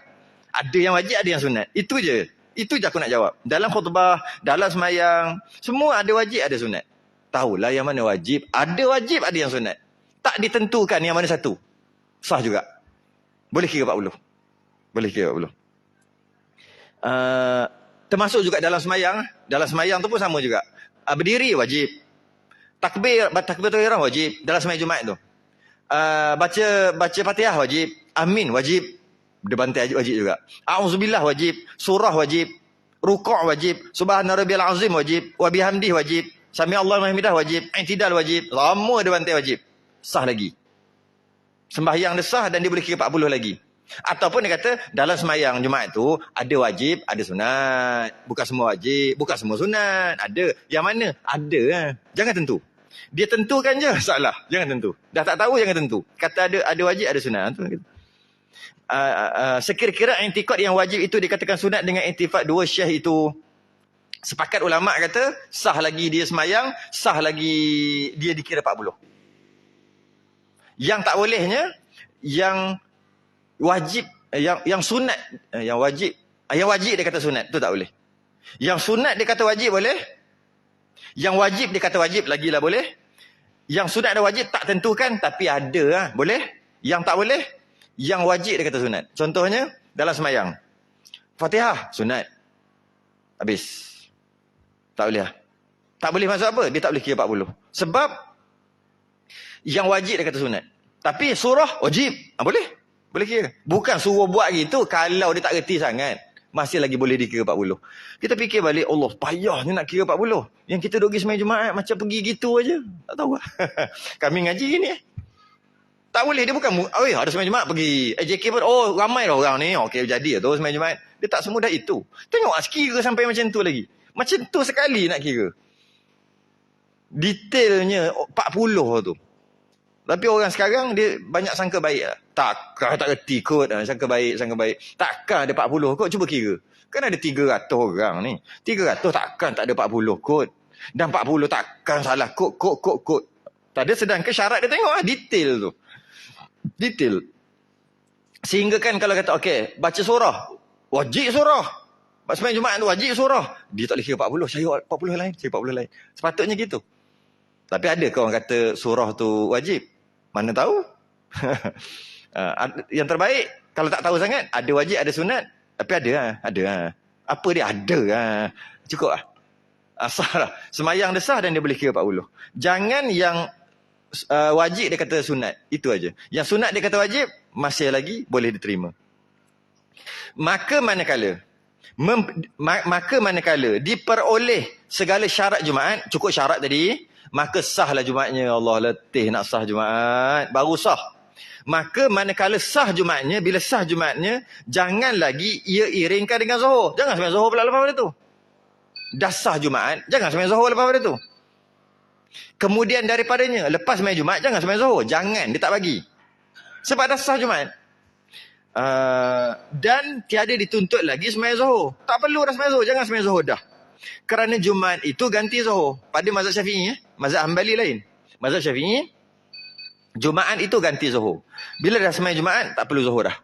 Ada yang wajib, ada yang sunat. Itu je. Itu je aku nak jawab. Dalam khutbah, dalam semayang, semua ada wajib, ada sunat. Tahulah yang mana wajib. Ada wajib, ada yang sunat. Tak ditentukan yang mana satu. Sah juga. Boleh kira 40. Termasuk juga dalam semayang. Dalam semayang tu pun sama juga. Berdiri wajib. Takbiratul ihram wajib dalam sembahyang Jumaat tu. Baca Fatihah wajib, amin wajib, dia bantai wajib juga. Auzubillah wajib, surah wajib, rukuk wajib, subhana rabbiyal azim wajib, wa bihamdihi wajib, sami Allahu liman hamidah wajib, i'tidal wajib, semua dia bantai wajib. Sah lagi. Sembahyang dia sah dan dia boleh kira 40 lagi. Ataupun dia kata dalam sembahyang Jumaat tu ada wajib, ada sunat. Bukan semua wajib, bukan semua sunat. Ada. Yang mana? Ada. Jangan tentu. Dia tentukan je salah. Jangan tentu. Dah tak tahu jangan tentu. Kata ada wajib, ada sunat. Sekira-kira i'tikad yang wajib itu dikatakan sunat dengan i'tifad 2 syekh itu. Sepakat ulama kata sah lagi dia sembahyang, sah lagi dia dikira 40. Yang tak bolehnya yang wajib, yang sunat, yang wajib dia kata sunat, tu tak boleh. Yang sunat dia kata wajib boleh. Yang wajib dia kata wajib lagilah boleh. Yang sunat dan wajib tak tentukan tapi ada boleh. Yang tak boleh, yang wajib dia kata sunat. Contohnya dalam sembahyang. Fatihah sunat. Habis. Tak boleh lah. Tak boleh maksud apa? Dia tak boleh kira 40. Sebab yang wajib dia kata sunat. Tapi surah wajib. Boleh. Boleh kira. Bukan suruh buat gitu kalau dia tak reti sangat. Masih lagi boleh dikira 40. Kita fikir balik, Allah payahnya nak kira 40. Yang kita duduk pergi sembahyang Jumaat macam pergi gitu aja. Tak tahu lah. Kami ngaji ni. Tak boleh. Dia bukan, ada sembahyang Jumaat pergi. JK pun, ramai lah orang ni. Okey, jadi tu sembahyang Jumaat. Dia tak semudah itu. Tengok kira sampai macam tu lagi. Macam tu sekali nak kira. Detailnya 40 tu. Tapi orang sekarang dia banyak sangka baik lah. Takkan tak reti kot. Sangka baik. Takkan ada 40 kot. Cuba kira. Kan ada 300 orang ni. 300 takkan tak ada 40 kot. Dan 40 takkan salah kot. Tak ada, sedangkan syarat dia tengok lah. Detail tu. Detail. Sehingga kan kalau kata, okey, baca surah. Wajib surah. Sembahyang Jumaat tu wajib surah. Dia tak boleh kira 40. Saya 40 lain. Saya 40 lain. Sepatutnya gitu. Tapi ada ke orang kata surah tu wajib? Mana tahu? Yang terbaik, kalau tak tahu sangat, ada wajib, ada sunat. Tapi ada. Apa dia? Ada. Cukup lah. Sah lah. Semayang dia sah dan dia boleh kira 40. Jangan yang wajib dia kata sunat. Itu aja. Yang sunat dia kata wajib, masih lagi boleh diterima. Maka manakala diperoleh segala syarat Jumaat, cukup syarat tadi, maka sahlah Jumaatnya. Allah, letih nak sah Jumaat. Baru sah. Maka manakala sah Jumaatnya, bila sah Jumaatnya, jangan lagi ia iringkan dengan Zuhur. Jangan sembahyang Zuhur pula lepas pada tu. Dah sah Jumaat, jangan sembahyang Zuhur lepas pada tu. Kemudian daripadanya, lepas sembahyang Jumaat, jangan sembahyang Zuhur. Jangan, dia tak bagi. Sebab dah sah Jumaat. Dan tiada dituntut lagi sembahyang Zuhur. Tak perlu dah sembahyang Zuhur, jangan sembahyang Zuhur dah. Kerana Jumaat itu ganti Zuhur. Pada mazhab Syafi'i, mazhab Hanbali lain. Mazhab Syafi'i, Jumaat itu ganti Zuhur. Bila dah sembahyang Jumaat, tak perlu Zuhur dah.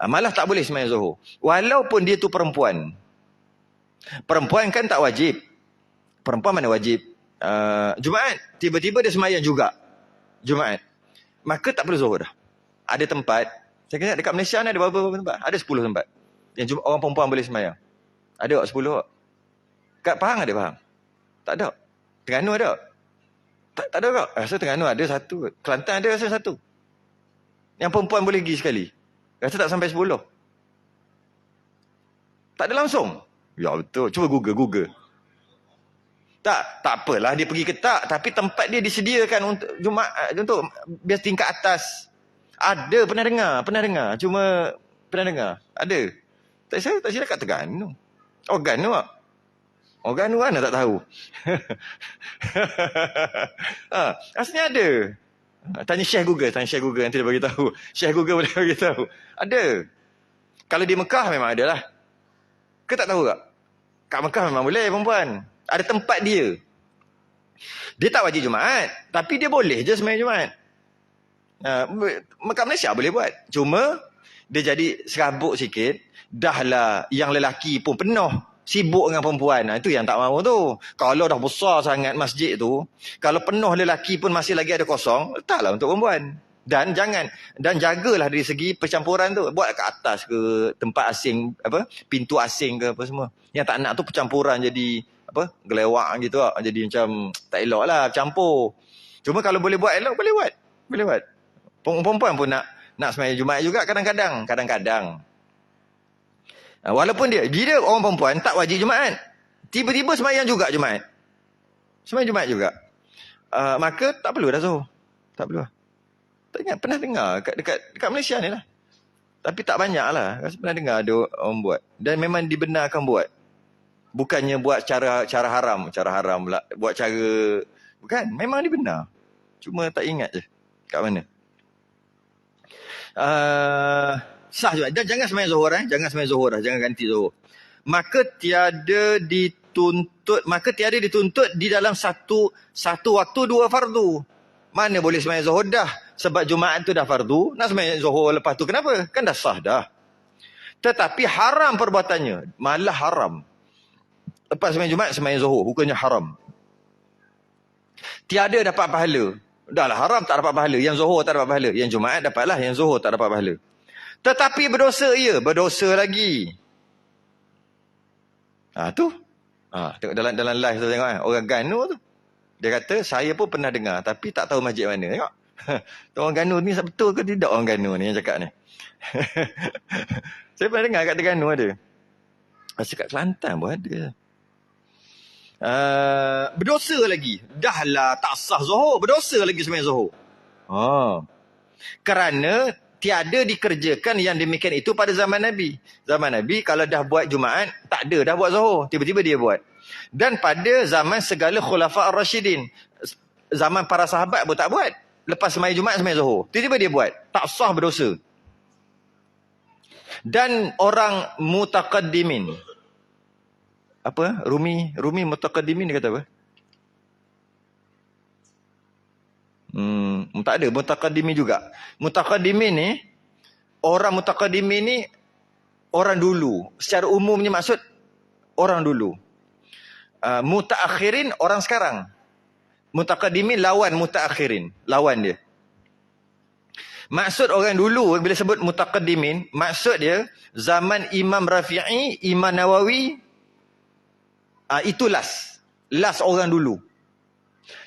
Malah tak boleh sembahyang Zuhur. Walaupun dia tu perempuan. Perempuan kan tak wajib. Perempuan mana wajib? Jumaat. Tiba-tiba dia sembahyang juga Jumaat. Maka tak perlu Zuhur dah. Ada tempat, saya kira dekat Malaysia ni ada beberapa tempat. Ada 10 tempat yang orang perempuan boleh sembahyang. Ada 10. Kat Pahang ada Pahang? Tak ada. Terengganu ada? Tak ada kak. Rasa Terengganu ada satu. Kelantan ada rasa satu. Yang perempuan boleh pergi sekali. Rasa tak sampai 10. Tak ada langsung. Ya betul. Cuba Google. Tak apalah dia pergi ke tak. Tapi tempat dia disediakan untuk Jumaat, untuk biasa tingkat atas. Ada, pernah dengar. Cuma pernah dengar. Ada. Tak silap kat Terengganu. Terengganu tak? Orang mana tak tahu. Asalnya ada. Tanya Syekh Google nanti dia bagi tahu. Syekh Google boleh bagi tahu. Ada. Kalau di Mekah memang ada lah. Ke tak tahu tak? Kat Mekah memang boleh perempuan. Ada tempat dia. Dia tak wajib Jumaat, tapi dia boleh je sembahyang Jumaat. Kat Malaysia boleh buat. Cuma dia jadi serabut sikit. Dahlah yang lelaki pun penuh. Sibuk dengan perempuan. Itu yang tak mahu tu. Kalau dah besar sangat masjid tu, kalau penuh lelaki pun masih lagi ada kosong, letaklah untuk perempuan. Dan jagalah dari segi percampuran tu. Buat kat atas ke, tempat asing, pintu asing ke apa semua. Yang tak nak tu percampuran jadi gelewak gitu lah. Jadi macam tak elok lah, campur. Cuma kalau boleh buat elok, boleh buat. Perempuan pun nak sembahyang Jumaat juga kadang-kadang. Walaupun dia orang perempuan tak wajib Jumaat, tiba-tiba sembahyang juga Jumaat. Sembahyang Jumaat juga. Maka tak perlu dah Zuhur. Tak perlu. Tak ingat pernah dengar dekat Malaysia ni lah. Tapi tak banyak lah. Pernah dengar ada orang buat. Dan memang dibenarkan buat. Bukannya buat cara haram. Cara haram pula. Buat cara... Bukan. Memang dibenar. Cuma tak ingat je. Kat mana. Sah juga. Dan jangan sembahyang Zuhur. Jangan sembahyang Zuhur dah. Jangan ganti Zuhur. Maka tiada dituntut di dalam satu waktu dua fardu. Mana boleh sembahyang Zuhur dah. Sebab Jumaat tu dah fardu. Nak sembahyang Zuhur lepas tu kenapa? Kan dah sah dah. Tetapi haram perbuatannya. Malah haram. Lepas sembahyang Jumaat, sembahyang Zuhur. Hukumnya haram. Tiada dapat pahala. Dah lah haram, tak dapat pahala. Yang Zuhur tak dapat pahala. Yang Jumaat dapatlah. Yang Zuhur tak dapat pahala. Tetapi berdosa ia. Berdosa lagi. Tu. Tengok dalam live tu tengok. Orang Ganu tu. Dia kata, saya pun pernah dengar. Tapi tak tahu masjid mana. Tengok. Orang Ganu ni betul ke tidak orang Ganu ni yang cakap ni? Saya pernah dengar kat Terengganu ada. Rasa kat Kelantan pun ada. Berdosa lagi. Dahlah tak sah Zuhur. Berdosa lagi sembahyang Zuhur. Kerana tiada dikerjakan yang demikian itu pada zaman Nabi. Zaman Nabi kalau dah buat Jumaat, tak ada dah buat Zuhur. Tiba-tiba dia buat. Dan pada zaman segala khulafa ar-rasyidin. Zaman para sahabat pun tak buat. lepas sembahyang Jumaat, sembahyang Zuhur. Tiba-tiba dia buat. Tak sah, berdosa. Dan orang mutaqaddimin. Apa? Rumi mutaqaddimin dia kata apa? Tak ada. Mutaqaddimin juga. Mutaqaddimin ni, orang mutaqaddimin ni, orang dulu. Secara umumnya maksud, orang dulu. Mutaakhirin, orang sekarang. Mutaqaddimin lawan mutaakhirin. Lawan dia. Maksud orang dulu, bila sebut mutaqaddimin, maksud dia, zaman Imam Rafi'i, Imam Nawawi, itu last. Last orang dulu.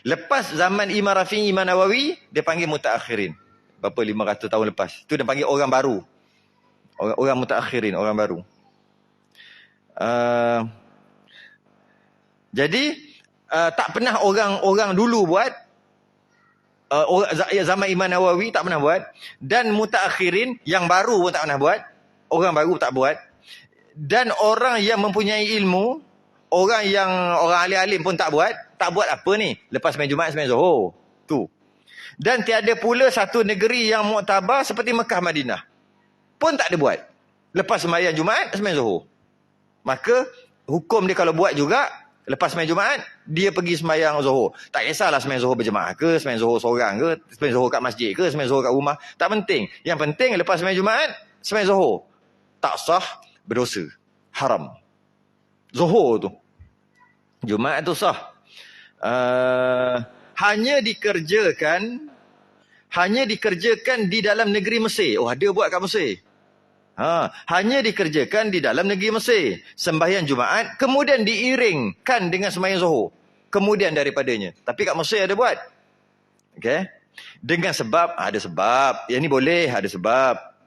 Lepas zaman Imam Rafi'i, Imam Nawawi, dia panggil mutaakhirin. Berapa 500 tahun lepas. Itu dia panggil orang baru. Orang mutaakhirin, orang baru. Jadi, tak pernah orang dulu buat. Zaman Imam Nawawi tak pernah buat. Dan mutaakhirin yang baru pun tak pernah buat. Orang baru tak buat. Dan orang yang mempunyai ilmu, orang alim-alim pun tak buat. Tak buat apa ni? Lepas sembahyang Jumaat, sembahyang Zuhur. Tu. Dan tiada pula satu negeri yang muktabar seperti Mekah, Madinah. Pun tak ada buat. Lepas sembahyang Jumaat, sembahyang Zuhur. Maka hukum dia kalau buat juga, lepas sembahyang Jumaat, dia pergi sembahyang Zuhur. Tak kisahlah sembahyang Zuhur berjemaah ke, sembahyang Zuhur seorang ke, sembahyang Zuhur kat masjid ke, sembahyang Zuhur kat rumah. Tak penting. Yang penting lepas sembahyang Jumaat, sembahyang Zuhur. Tak sah, berdosa. Haram. Zuhur tu. Jumaat tu sah. Hanya dikerjakan di dalam negeri Mesir. Oh, ada buat kat Mesir. Hanya dikerjakan di dalam negeri Mesir. Sembahyang Jumaat, kemudian diiringkan dengan sembahyang Zuhur. Kemudian daripadanya. Tapi kat Mesir ada buat. Okay? Dengan sebab, ada sebab. Yang ni boleh, ada sebab.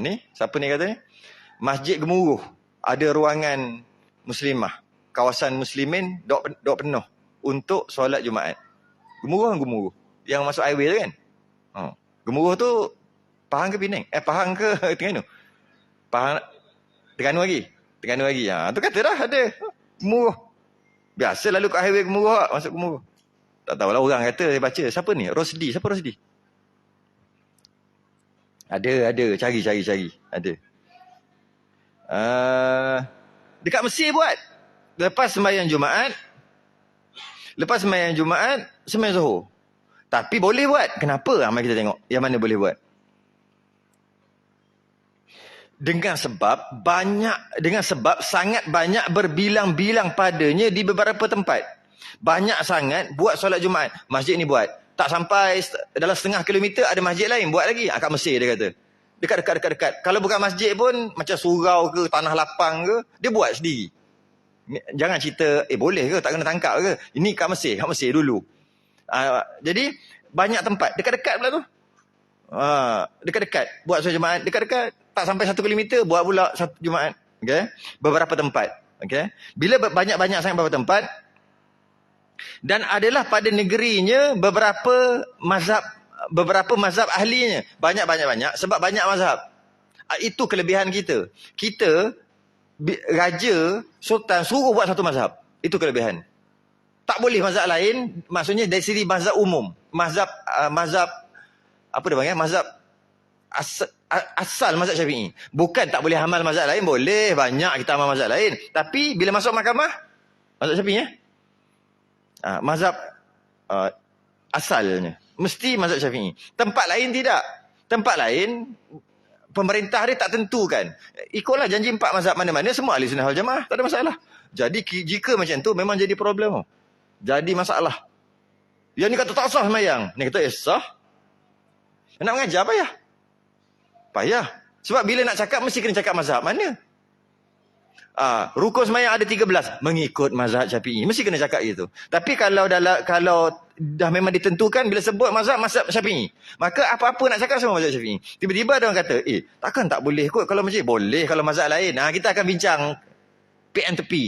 Ni, siapa ni kata ni? Masjid Gemuruh. Ada ruangan muslimah. Kawasan muslimin dok penuh untuk solat Jumaat. Gemuruh. Yang masuk highway tu kan? Gemuruh tu Pahang ke Penang? Pahang ke Terengganu? Pahang, Terengganu lagi. Tu kata dah ada. Gemuruh. Biasa lalu kat highway Gemuruh, masuk Gemuruh. Tak tahulah orang kata, saya baca. Siapa ni? Rosdi. Siapa Rosdi? Ada. Cari. Ada. Dekat Mesir buat. Lepas sembahyang Jumaat, sembahyang Zuhur. Tapi boleh buat. Kenapa? Mari kita tengok. Yang mana boleh buat. Dengan sebab sangat banyak berbilang-bilang padanya di beberapa tempat. Banyak sangat buat solat Jumaat. Masjid ni buat. Tak sampai dalam setengah kilometer ada masjid lain buat lagi. Kat Mesir dia kata. Dekat. Kalau bukan masjid pun macam surau ke, tanah lapang ke, dia buat sendiri. Jangan cerita, boleh ke, tak kena tangkap ke. Ini kat Mesir dulu. Jadi, banyak tempat. Dekat-dekat pula tu. Dekat-dekat. Buat solat Jumaat. Dekat-dekat. Tak sampai 1 kilometer, buat pula satu Jumaat. Okay? Beberapa tempat. Okay? Bila banyak-banyak sangat beberapa tempat, dan adalah pada negerinya beberapa mazhab ahlinya. Banyak. Sebab banyak mazhab. Itu kelebihan kita. Kita, raja, sultan suruh buat satu mazhab. Itu kelebihan. Tak boleh mazhab lain. Maksudnya dari segi mazhab umum. Mazhab apa dia panggil? Mazhab asal mazhab Syafi'i. Bukan tak boleh amal mazhab lain. Boleh. Banyak kita amal mazhab lain. Tapi bila masuk mahkamah, mazhab Syafi'i mazhab asalnya mesti mazhab Syafi'i. Tempat lain tidak. Tempat lain pemerintah dia tak tentukan. Ikutlah janji 4 mazhab mana-mana, semua ahli sunnah wal jamaah, tak ada masalah. Jadi jika macam tu memang jadi problem. Jadi masalah. Yang ni kata tak sah sembahyang, ni kata sah. Nak mengajar payah. Sebab bila nak cakap mesti kena cakap mazhab mana. Rukun sembahyang ada 13, mengikut mazhab Syafi'i. Mesti kena cakap gitu. Tapi kalau dah memang ditentukan bila sebut mazhab Syafi'i, maka apa-apa nak cakap semua mazhab Syafi'i. Tiba-tiba ada orang kata, takkan tak boleh kot kalau masjid? Boleh kalau mazhab lain. Kita akan bincang tepi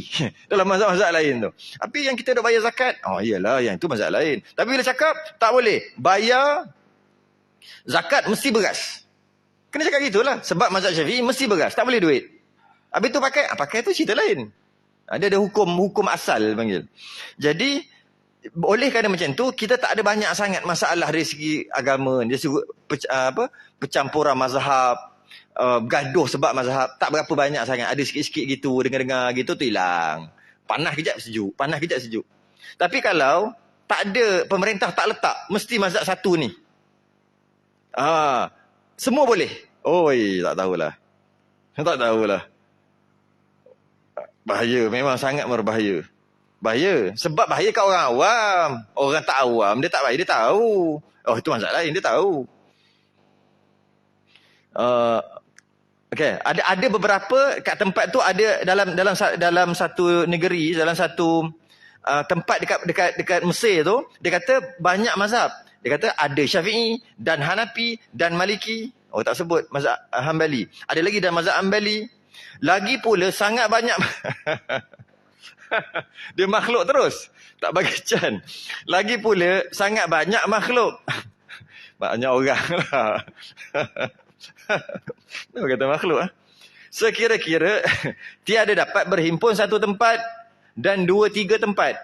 dalam mazhab-mazhab lain tu. Tapi yang kita dah bayar zakat, iyalah yang itu mazhab lain. Tapi bila cakap tak boleh bayar zakat mesti beras. Kena cakap gitulah. Sebab mazhab Syafi'i mesti beras, tak boleh duit. Habis tu pakai tu cerita lain. Dia ada hukum asal panggil. Jadi oleh kerana macam tu, kita tak ada banyak sangat masalah dari segi agama, dari segi percampuran mazhab, gaduh sebab mazhab, tak berapa banyak sangat. Ada sikit-sikit gitu, dengar-dengar gitu tu hilang. Panas kejap sejuk. Tapi kalau tak ada, pemerintah tak letak mesti mazhab satu ni. Semua boleh. Tak tahulah. Bahaya, memang sangat berbahaya. Bahaya. Sebab bahaya kat orang awam. Orang tak awam, dia tak bahaya, dia tahu. Itu masalah lain, dia tahu. Okay. Ada beberapa kat tempat tu, ada dalam satu negeri, dalam satu tempat dekat Mesir tu, dia kata banyak mazhab. Dia kata ada Syafi'i dan Hanafi dan Maliki. Tak sebut mazhab Hanbali. Ada lagi dan mazhab Hanbali. Lagi pula sangat banyak dia makhluk terus, tak bagi can. Lagi pula sangat banyak makhluk. Banyak orang lah. Kenapa kata makhluk? Sekira-kira tiada dapat berhimpun satu tempat dan 2-3 tempat.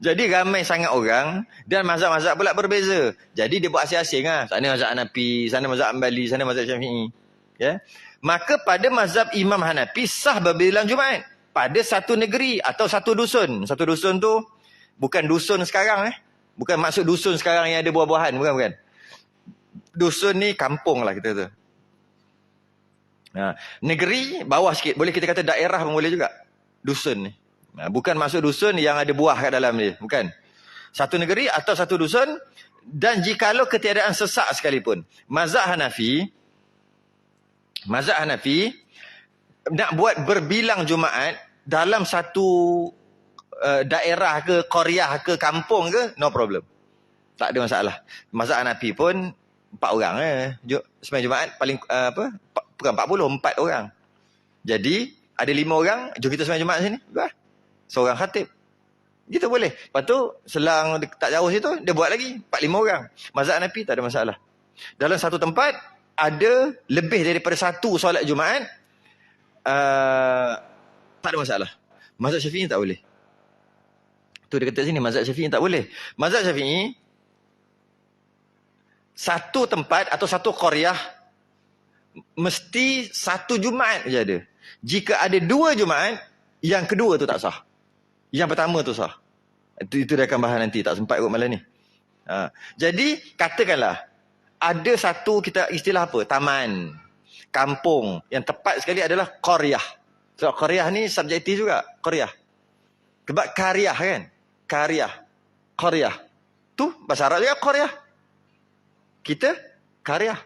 Jadi ramai sangat orang dan mazhab-mazhab pula berbeza. Jadi dia buat asing-asing lah. Sana mazhab Hanafi, sana mazhab Hanbali, sana mazhab Syafi'i. Ya. Maka pada mazhab Imam Hanafi sah berbilang Jumaat pada satu negeri atau satu dusun. Satu dusun tu bukan dusun sekarang. Bukan maksud dusun sekarang yang ada buah-buahan. Bukan. Dusun ni kampung lah kita kata. Negeri bawah sikit. Boleh kita kata daerah pun boleh juga. Dusun ni. Bukan maksud dusun yang ada buah kat dalam dia. Bukan. Satu negeri atau satu dusun. Dan jikalau ketiadaan sesak sekalipun. Mazhab Hanafi nak buat berbilang Jumaat dalam satu daerah ke, qaryah ke, kampung ke, no problem. Tak ada masalah. Mazhab Hanafi pun 4 orang sembahyang Jumaat paling bukan 40, 4 orang. Jadi ada 5 orang, jom kita sembahyang Jumaat sini. Seorang khatib. Gitu boleh. Lepas tu selang tak jauh situ dia buat lagi 4-5 orang. Mazhab Hanafi tak ada masalah. Dalam satu tempat ada lebih daripada satu solat Jumaat, tak ada masalah. Mazhab Syafi'i tak boleh. Tu dia kata sini mazhab Syafi'i tak boleh. Mazhab Syafi'i satu tempat atau satu qaryah mesti satu Jumaat je ada. Jika ada 2 Jumaat, yang kedua tu tak sah. Yang pertama tu sah. Itu dia akan bahas nanti, tak sempat kot malam ni. Jadi katakanlah ada satu, kita istilah apa? Taman, kampung. Yang tepat sekali adalah qaryah. Sebab qaryah ni subjektif juga. Qaryah. Sebab karyah kan? Qaryah. Tu bahasa Arab juga qaryah. Kita karyah.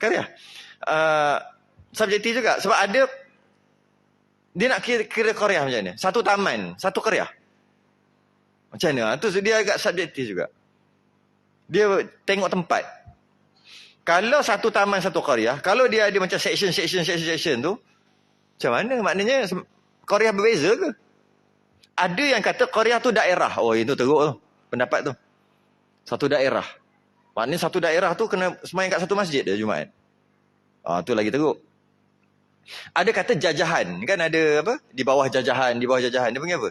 Karyah. Subjektif juga. Sebab ada, dia nak kira qaryah macam mana? Satu taman, satu qaryah. Macam mana? Tu dia agak subjektif juga. Dia tengok tempat. Kalau satu taman, satu qaryah, kalau dia ada macam section tu, macam mana? Maknanya qaryah berbeza ke? Ada yang kata qaryah tu daerah. Itu teruk tu. Pendapat tu. Satu daerah. Maknanya satu daerah tu kena sembahyang kat satu masjid dia Jumaat. Tu lagi teruk. Ada kata jajahan. Kan ada apa? Di bawah jajahan. Dia panggil apa?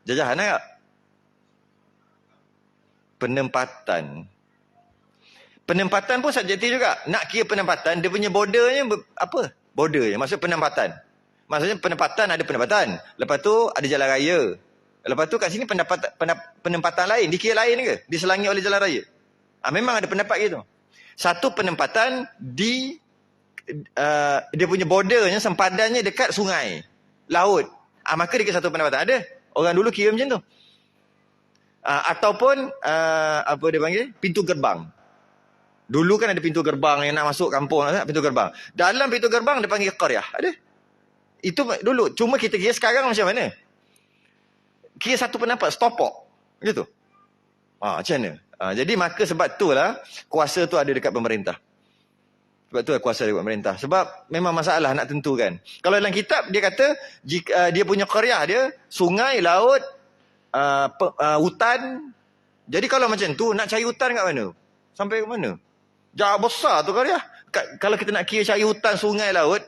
Jajahan tak? Penempatan pun subjektif juga. Nak kira penempatan, dia punya bordernya apa? Border je. Maksud penempatan. Maksudnya penempatan ada penempatan. Lepas tu ada jalan raya. Lepas tu kat sini penempatan lain. Dikira lain ke? Diselangi oleh jalan raya. Memang ada pendapat gitu. Satu penempatan dia punya bordernya, sempadannya dekat sungai, laut. Maka dia kira satu penempatan. Ada. Orang dulu kira macam tu. Ataupun apa dia panggil? Pintu gerbang. Dulu kan ada pintu gerbang yang nak masuk kampung, pintu gerbang. Dalam pintu gerbang dia panggil qaryah. Ada. Itu dulu. Cuma kita kira sekarang macam mana? Kira satu pendapat, stopok. Gitu. Macam mana? Jadi maka sebab itulah kuasa tu ada dekat pemerintah. Sebab tu kuasa dekat pemerintah. Sebab memang masalah nak tentukan. Kalau dalam kitab dia kata jika dia punya qaryah dia sungai, laut, hutan. Jadi kalau macam tu nak cari hutan kat mana? Sampai ke mana? Jauh besar tu qaryah. Kalau kita nak kira cari hutan, sungai, laut,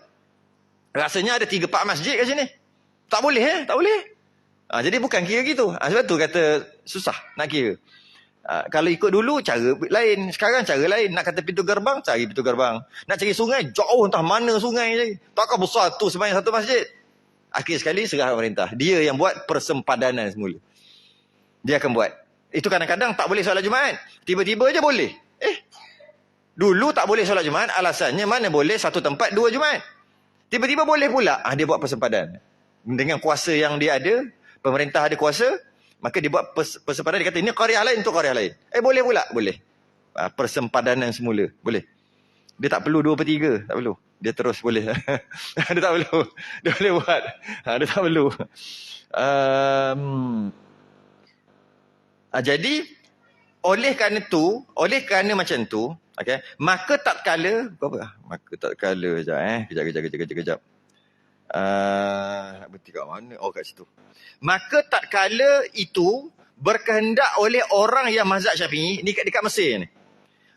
rasanya ada 3-4 masjid kat sini. Tak boleh tak boleh. Jadi bukan kira gitu. Sebab tu kata susah nak kira. Kalau ikut dulu cara lain, sekarang cara lain. Nak kata pintu gerbang, cari pintu gerbang. Nak cari sungai, jauh entah mana sungai je. Takkan besar tu sembahyang satu masjid. Akhir sekali serah pemerintah. Dia yang buat persempadanan semula. Dia akan buat. Itu kadang-kadang tak boleh solat Jumaat. Tiba-tiba je boleh. Dulu tak boleh solat Jumaat, alasannya mana boleh satu tempat 2 Jumaat. Tiba-tiba boleh pula. Dia buat persempadan. Dengan kuasa yang dia ada, pemerintah ada kuasa, maka dia buat persempadan. Dia kata ini qaryah lain untuk qaryah lain. Boleh pula, boleh. Persempadanan semula, boleh. Dia tak perlu 2/3, tak perlu. Dia terus boleh. Dia tak perlu. Dia boleh buat. Dia tak perlu. Jadi, oleh kerana macam tu, okay, maka tatkala, maka tatkala, kejap. Nak berhenti kat mana? Kat situ. Maka tatkala itu berkehendak oleh orang yang mazhab Syafi'i, ni dekat Mesir ni.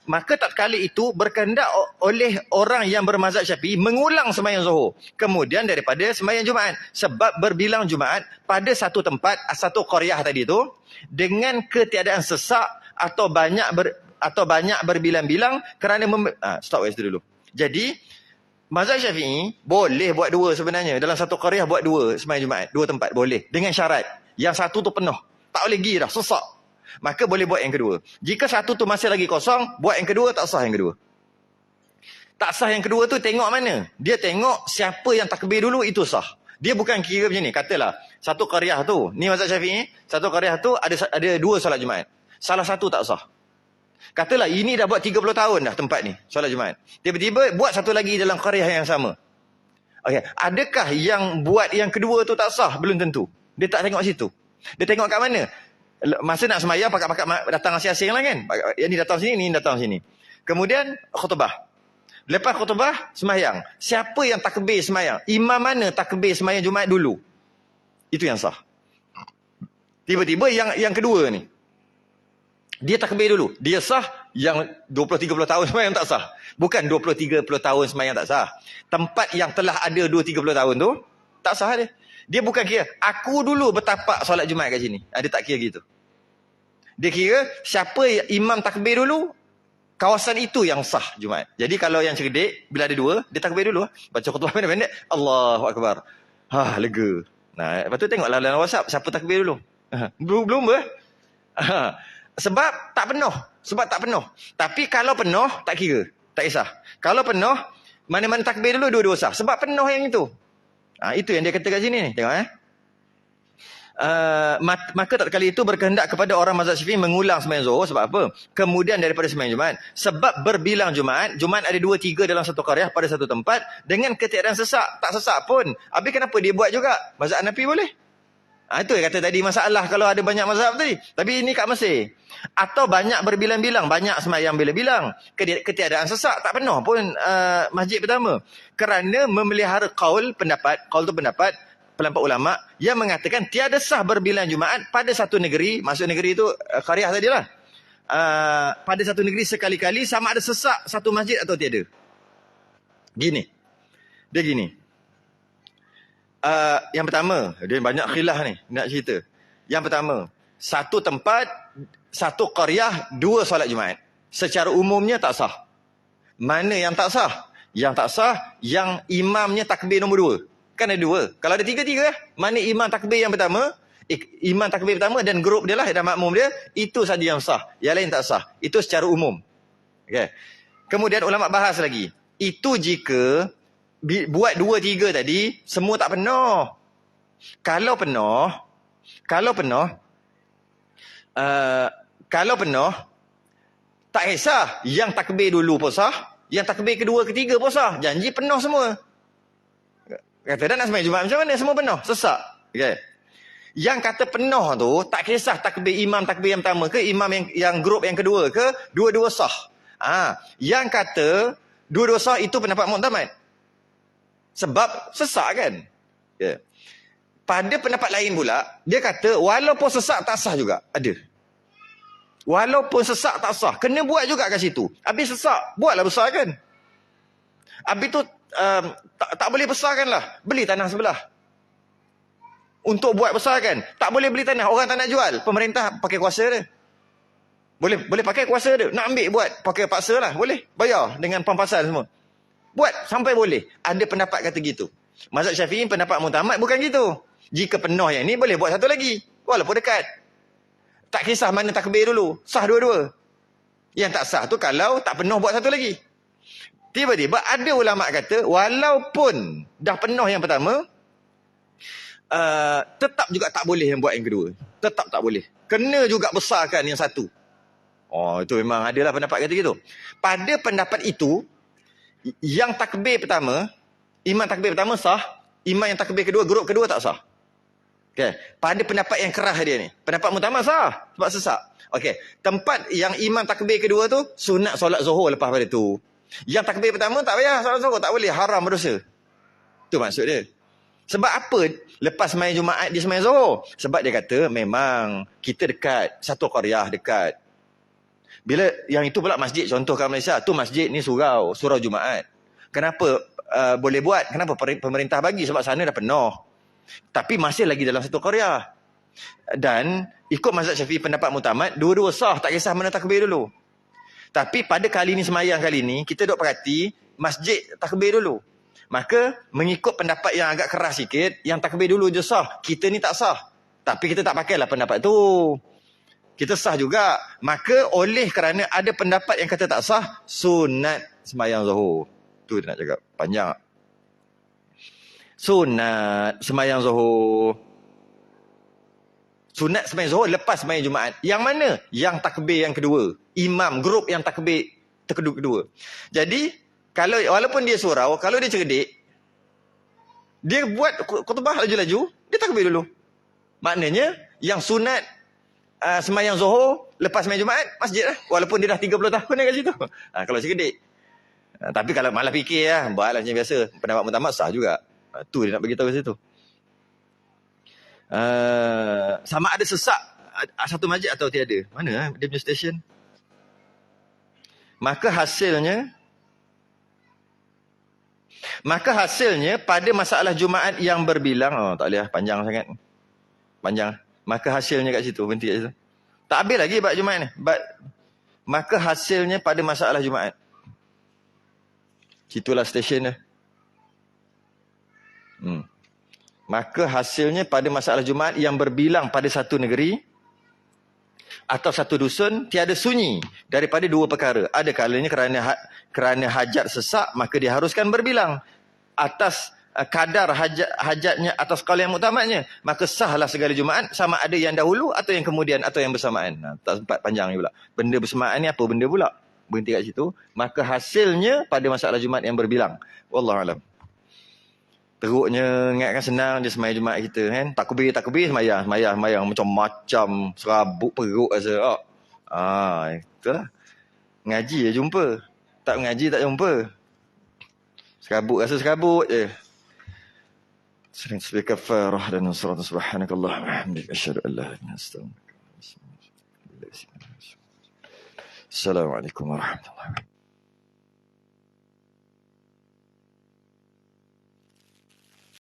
Maka tatkala itu berkehendak oleh orang yang bermazhab Syafi'i mengulang sembahyang Zuhur kemudian daripada sembahyang Jumaat, sebab berbilang Jumaat pada satu tempat, satu qaryah tadi tu, dengan ketiadaan sesak atau banyak berbilang-bilang kerana stop kat situ dulu. Jadi mazhab Syafi'i boleh buat 2 sebenarnya. Dalam satu qaryah buat 2 sembahyang Jumaat, 2 tempat boleh, dengan syarat yang satu tu penuh, tak boleh pergi dah, sesak. Maka boleh buat yang kedua. Jika satu tu masih lagi kosong, buat yang kedua, tak sah yang kedua. Tak sah yang kedua tu tengok mana? Dia tengok siapa yang takbir dulu, itu sah. Dia bukan kira macam ni. Katalah satu qaryah tu, ni mazhab Syafi'i, satu qaryah tu ada 2 solat Jumaat. Salah satu tak sah. Katalah ini dah buat 30 tahun dah tempat ni solat Jumaat. Tiba-tiba buat satu lagi dalam qaryah yang sama. Okey, adakah yang buat yang kedua tu tak sah? Belum tentu. Dia tak tengok situ. Dia tengok kat mana? Masa nak sembahyang, pakak-pakak datang asing-asing lah kan. Yang ni datang sini, ni datang sini. Kemudian khutbah. Lepas khutbah, sembahyang. Siapa yang takbir sembahyang? Imam mana takbir sembahyang Jumaat dulu? Itu yang sah. Tiba-tiba yang kedua ni, dia takbir dulu. Dia sah. Yang 20-30 tahun sembahyang tak sah. Bukan 20-30 tahun sembahyang tak sah. Tempat yang telah ada 2-30 tahun tu, tak sah dia. Dia bukan kira, aku dulu bertapak solat Jumaat kat sini. Dia tak kira gitu. Dia kira, siapa imam takbir dulu, kawasan itu yang sah Jumaat. Jadi kalau yang cerdik, bila ada 2, dia takbir dulu. Baca khutbah pendek-pendek, Allahu Akbar. Lega. Lepas tu tengoklah dalam WhatsApp, siapa takbir dulu. Belum ber. Sebab tak penuh. Tapi kalau penuh, tak kira. Tak kisah. Kalau penuh, mana-mana takbir dulu, 2-2 sah. Sebab penuh yang itu. Itu yang dia kata kat sini ni. Tengok maka tatkala itu berkehendak kepada orang mazhab Syafi'i mengulang sembahyang Zuhur. Sebab apa? Kemudian daripada sembahyang Jumaat. Sebab berbilang Jumaat ada 2-3 dalam satu qaryah pada satu tempat dengan ketiadaan sesak. Tak sesak pun. Habis kenapa dia buat juga? Mazhab Hanafi boleh. Itu yang kata tadi masalah kalau ada banyak mazhab tadi. Tapi ini kat Mesir. Atau banyak berbilang-bilang, banyak sembahyang bila-bilang. Ketiadaan sesak, tak penuh pun masjid pertama. Kerana memelihara qaul tu pendapat pelampak ulama yang mengatakan tiada sah berbilang Jumaat pada satu negeri, maksud negeri itu qaryah tadilah. Pada satu negeri sekali-kali sama ada sesak satu masjid atau tiada. Dia gini. Yang pertama, dia banyak khilaf ni nak cerita. Yang pertama, satu tempat, satu qaryah, 2 solat Jumaat. Secara umumnya tak sah. Mana yang tak sah? Yang tak sah, yang imamnya takbir nombor 2. Kan ada 2. Kalau ada 3-3, mana imam takbir yang pertama, imam takbir pertama dan grup dia lah, dan makmum dia, itu saja yang sah. Yang lain tak sah. Itu secara umum. Okay. Kemudian ulama bahas lagi. Itu jika buat 2-3 tadi, semua tak penuh. Kalau penuh, tak kisah. Yang takbir dulu pun sah, yang takbir kedua, ketiga pun sah. Janji penuh semua. Kata dah nak sembahyang Jumaat macam mana? Semua penuh, sesak. Okay. Yang kata penuh tu, tak kisah takbir imam takbir yang pertama ke, imam yang grup yang kedua ke, 2-2 sah. Yang kata 2-2 sah itu pendapat Mu'tamad. Sebab sesak kan. Yeah. Pada pendapat lain pula, dia kata walaupun sesak tak sah juga. Ada. Walaupun sesak tak sah, kena buat juga kat situ. Habis sesak, buatlah besar kan. Habis tu tak boleh besarkan lah. Beli tanah sebelah. Untuk buat besarkan. Tak boleh beli tanah. Orang tak nak jual. Pemerintah pakai kuasa dia. Boleh pakai kuasa dia. Nak ambil buat. Pakai paksa lah. Boleh. Bayar dengan pampasan semua. Buat sampai boleh. Ada pendapat kata gitu. Mazhab Syafi'i pendapat muktamad bukan gitu. Jika penuh yang ni boleh buat satu lagi. Walaupun dekat. Tak kisah mana takbir dulu. Sah dua-dua. Yang tak sah tu kalau tak penuh buat satu lagi. Tiba-tiba ada ulama' kata walaupun dah penuh yang pertama, tetap juga tak boleh yang buat yang kedua. Tetap tak boleh. Kena juga besarkan yang satu. Oh, itu memang adalah pendapat kata gitu. Pada pendapat itu, yang takbir pertama, imam takbir pertama sah, imam yang takbir kedua, grup kedua tak sah. Okay. Pada pendapat yang kerah dia ni, pendapat utama sah sebab sesak. Okey, tempat yang imam takbir kedua tu sunat solat zuhur lepas pada tu. Yang takbir pertama tak payah solat zuhur, tak boleh, haram berdosa. Tu maksud dia. Sebab apa lepas main Jumaat dia sembahyang zuhur? Sebab dia kata memang kita dekat, satu qaryah dekat. Bila yang itu pula masjid, contoh kat Malaysia, tu masjid ni surau Jumaat. Kenapa boleh buat? Kenapa pemerintah bagi? Sebab sana dah penuh. Tapi masih lagi dalam satu qaryah. Dan ikut mazhab Syafi'i pendapat muktamad, dua-dua sah, tak kisah mana takbir dulu. Tapi pada kali ni semayang kali ni, kita duk perhati masjid takbir dulu. Maka mengikut pendapat yang agak keras sikit, yang takbir dulu je sah, kita ni tak sah. Tapi kita tak pakailah pendapat tu. Kita sah juga. Maka oleh kerana ada pendapat yang kata tak sah, sunat semayang zuhur. Tu dia nak cakap panjang. Sunat semayang zuhur. Sunat semayang zuhur lepas semayang Jumaat. Yang mana? Yang takbir yang kedua. Imam, grup yang takbir kedua. Jadi, kalau walaupun dia surau, kalau dia cerdik, dia buat khutbah laju-laju, dia takbir dulu. Maknanya, yang sunat semayang zuhur lepas semayang Jumaat, masjid lah. Walaupun dia dah 30 tahun kat situ. Kalau cerdik. Tapi kalau malah fikir lah, buatlah macam biasa. Pendapat muktamad sah juga. Tu dia nak beritahu kat situ. Sama ada sesak satu masjid atau tiada. Mana dia punya stesen? Maka hasilnya pada masalah Jumaat yang berbilang, tak boleh panjang sangat. Panjang. Maka hasilnya kat situ, berhenti kat situ. Tak habis lagi bab Jumaat ni. Maka hasilnya pada masalah Jumaat. Situlah stesen dia. Maka hasilnya pada masalah Jumaat yang berbilang pada satu negeri atau satu dusun tiada sunyi daripada dua perkara. Ada kalanya kerana hajat sesak, maka diharuskan berbilang atas kadar hajatnya atas kaul yang muktamadnya. Maka sahlah segala Jumaat, sama ada yang dahulu atau yang kemudian atau yang bersamaan. Tak sempat panjang ni pula. Benda bersamaan ni apa benda pula? Berhenti kat situ. Maka hasilnya pada masalah Jumaat yang berbilang. Wallahualam. Teruknya, ingatkan senang je semayang Jumaat kita kan. Takbir semayang macam-macam, serabut perut rasa. Itulah. Ngaji je jumpa. Tak mengaji tak jumpa. Serabut rasa serabut je. Sering tasbih kafarah dan nusrat subhanakallah wa hamdika asyhadu an la ilaha illa anta astaghfiruka wa atubu ilaik. Assalamualaikum warahmatullahi wabarakatuh.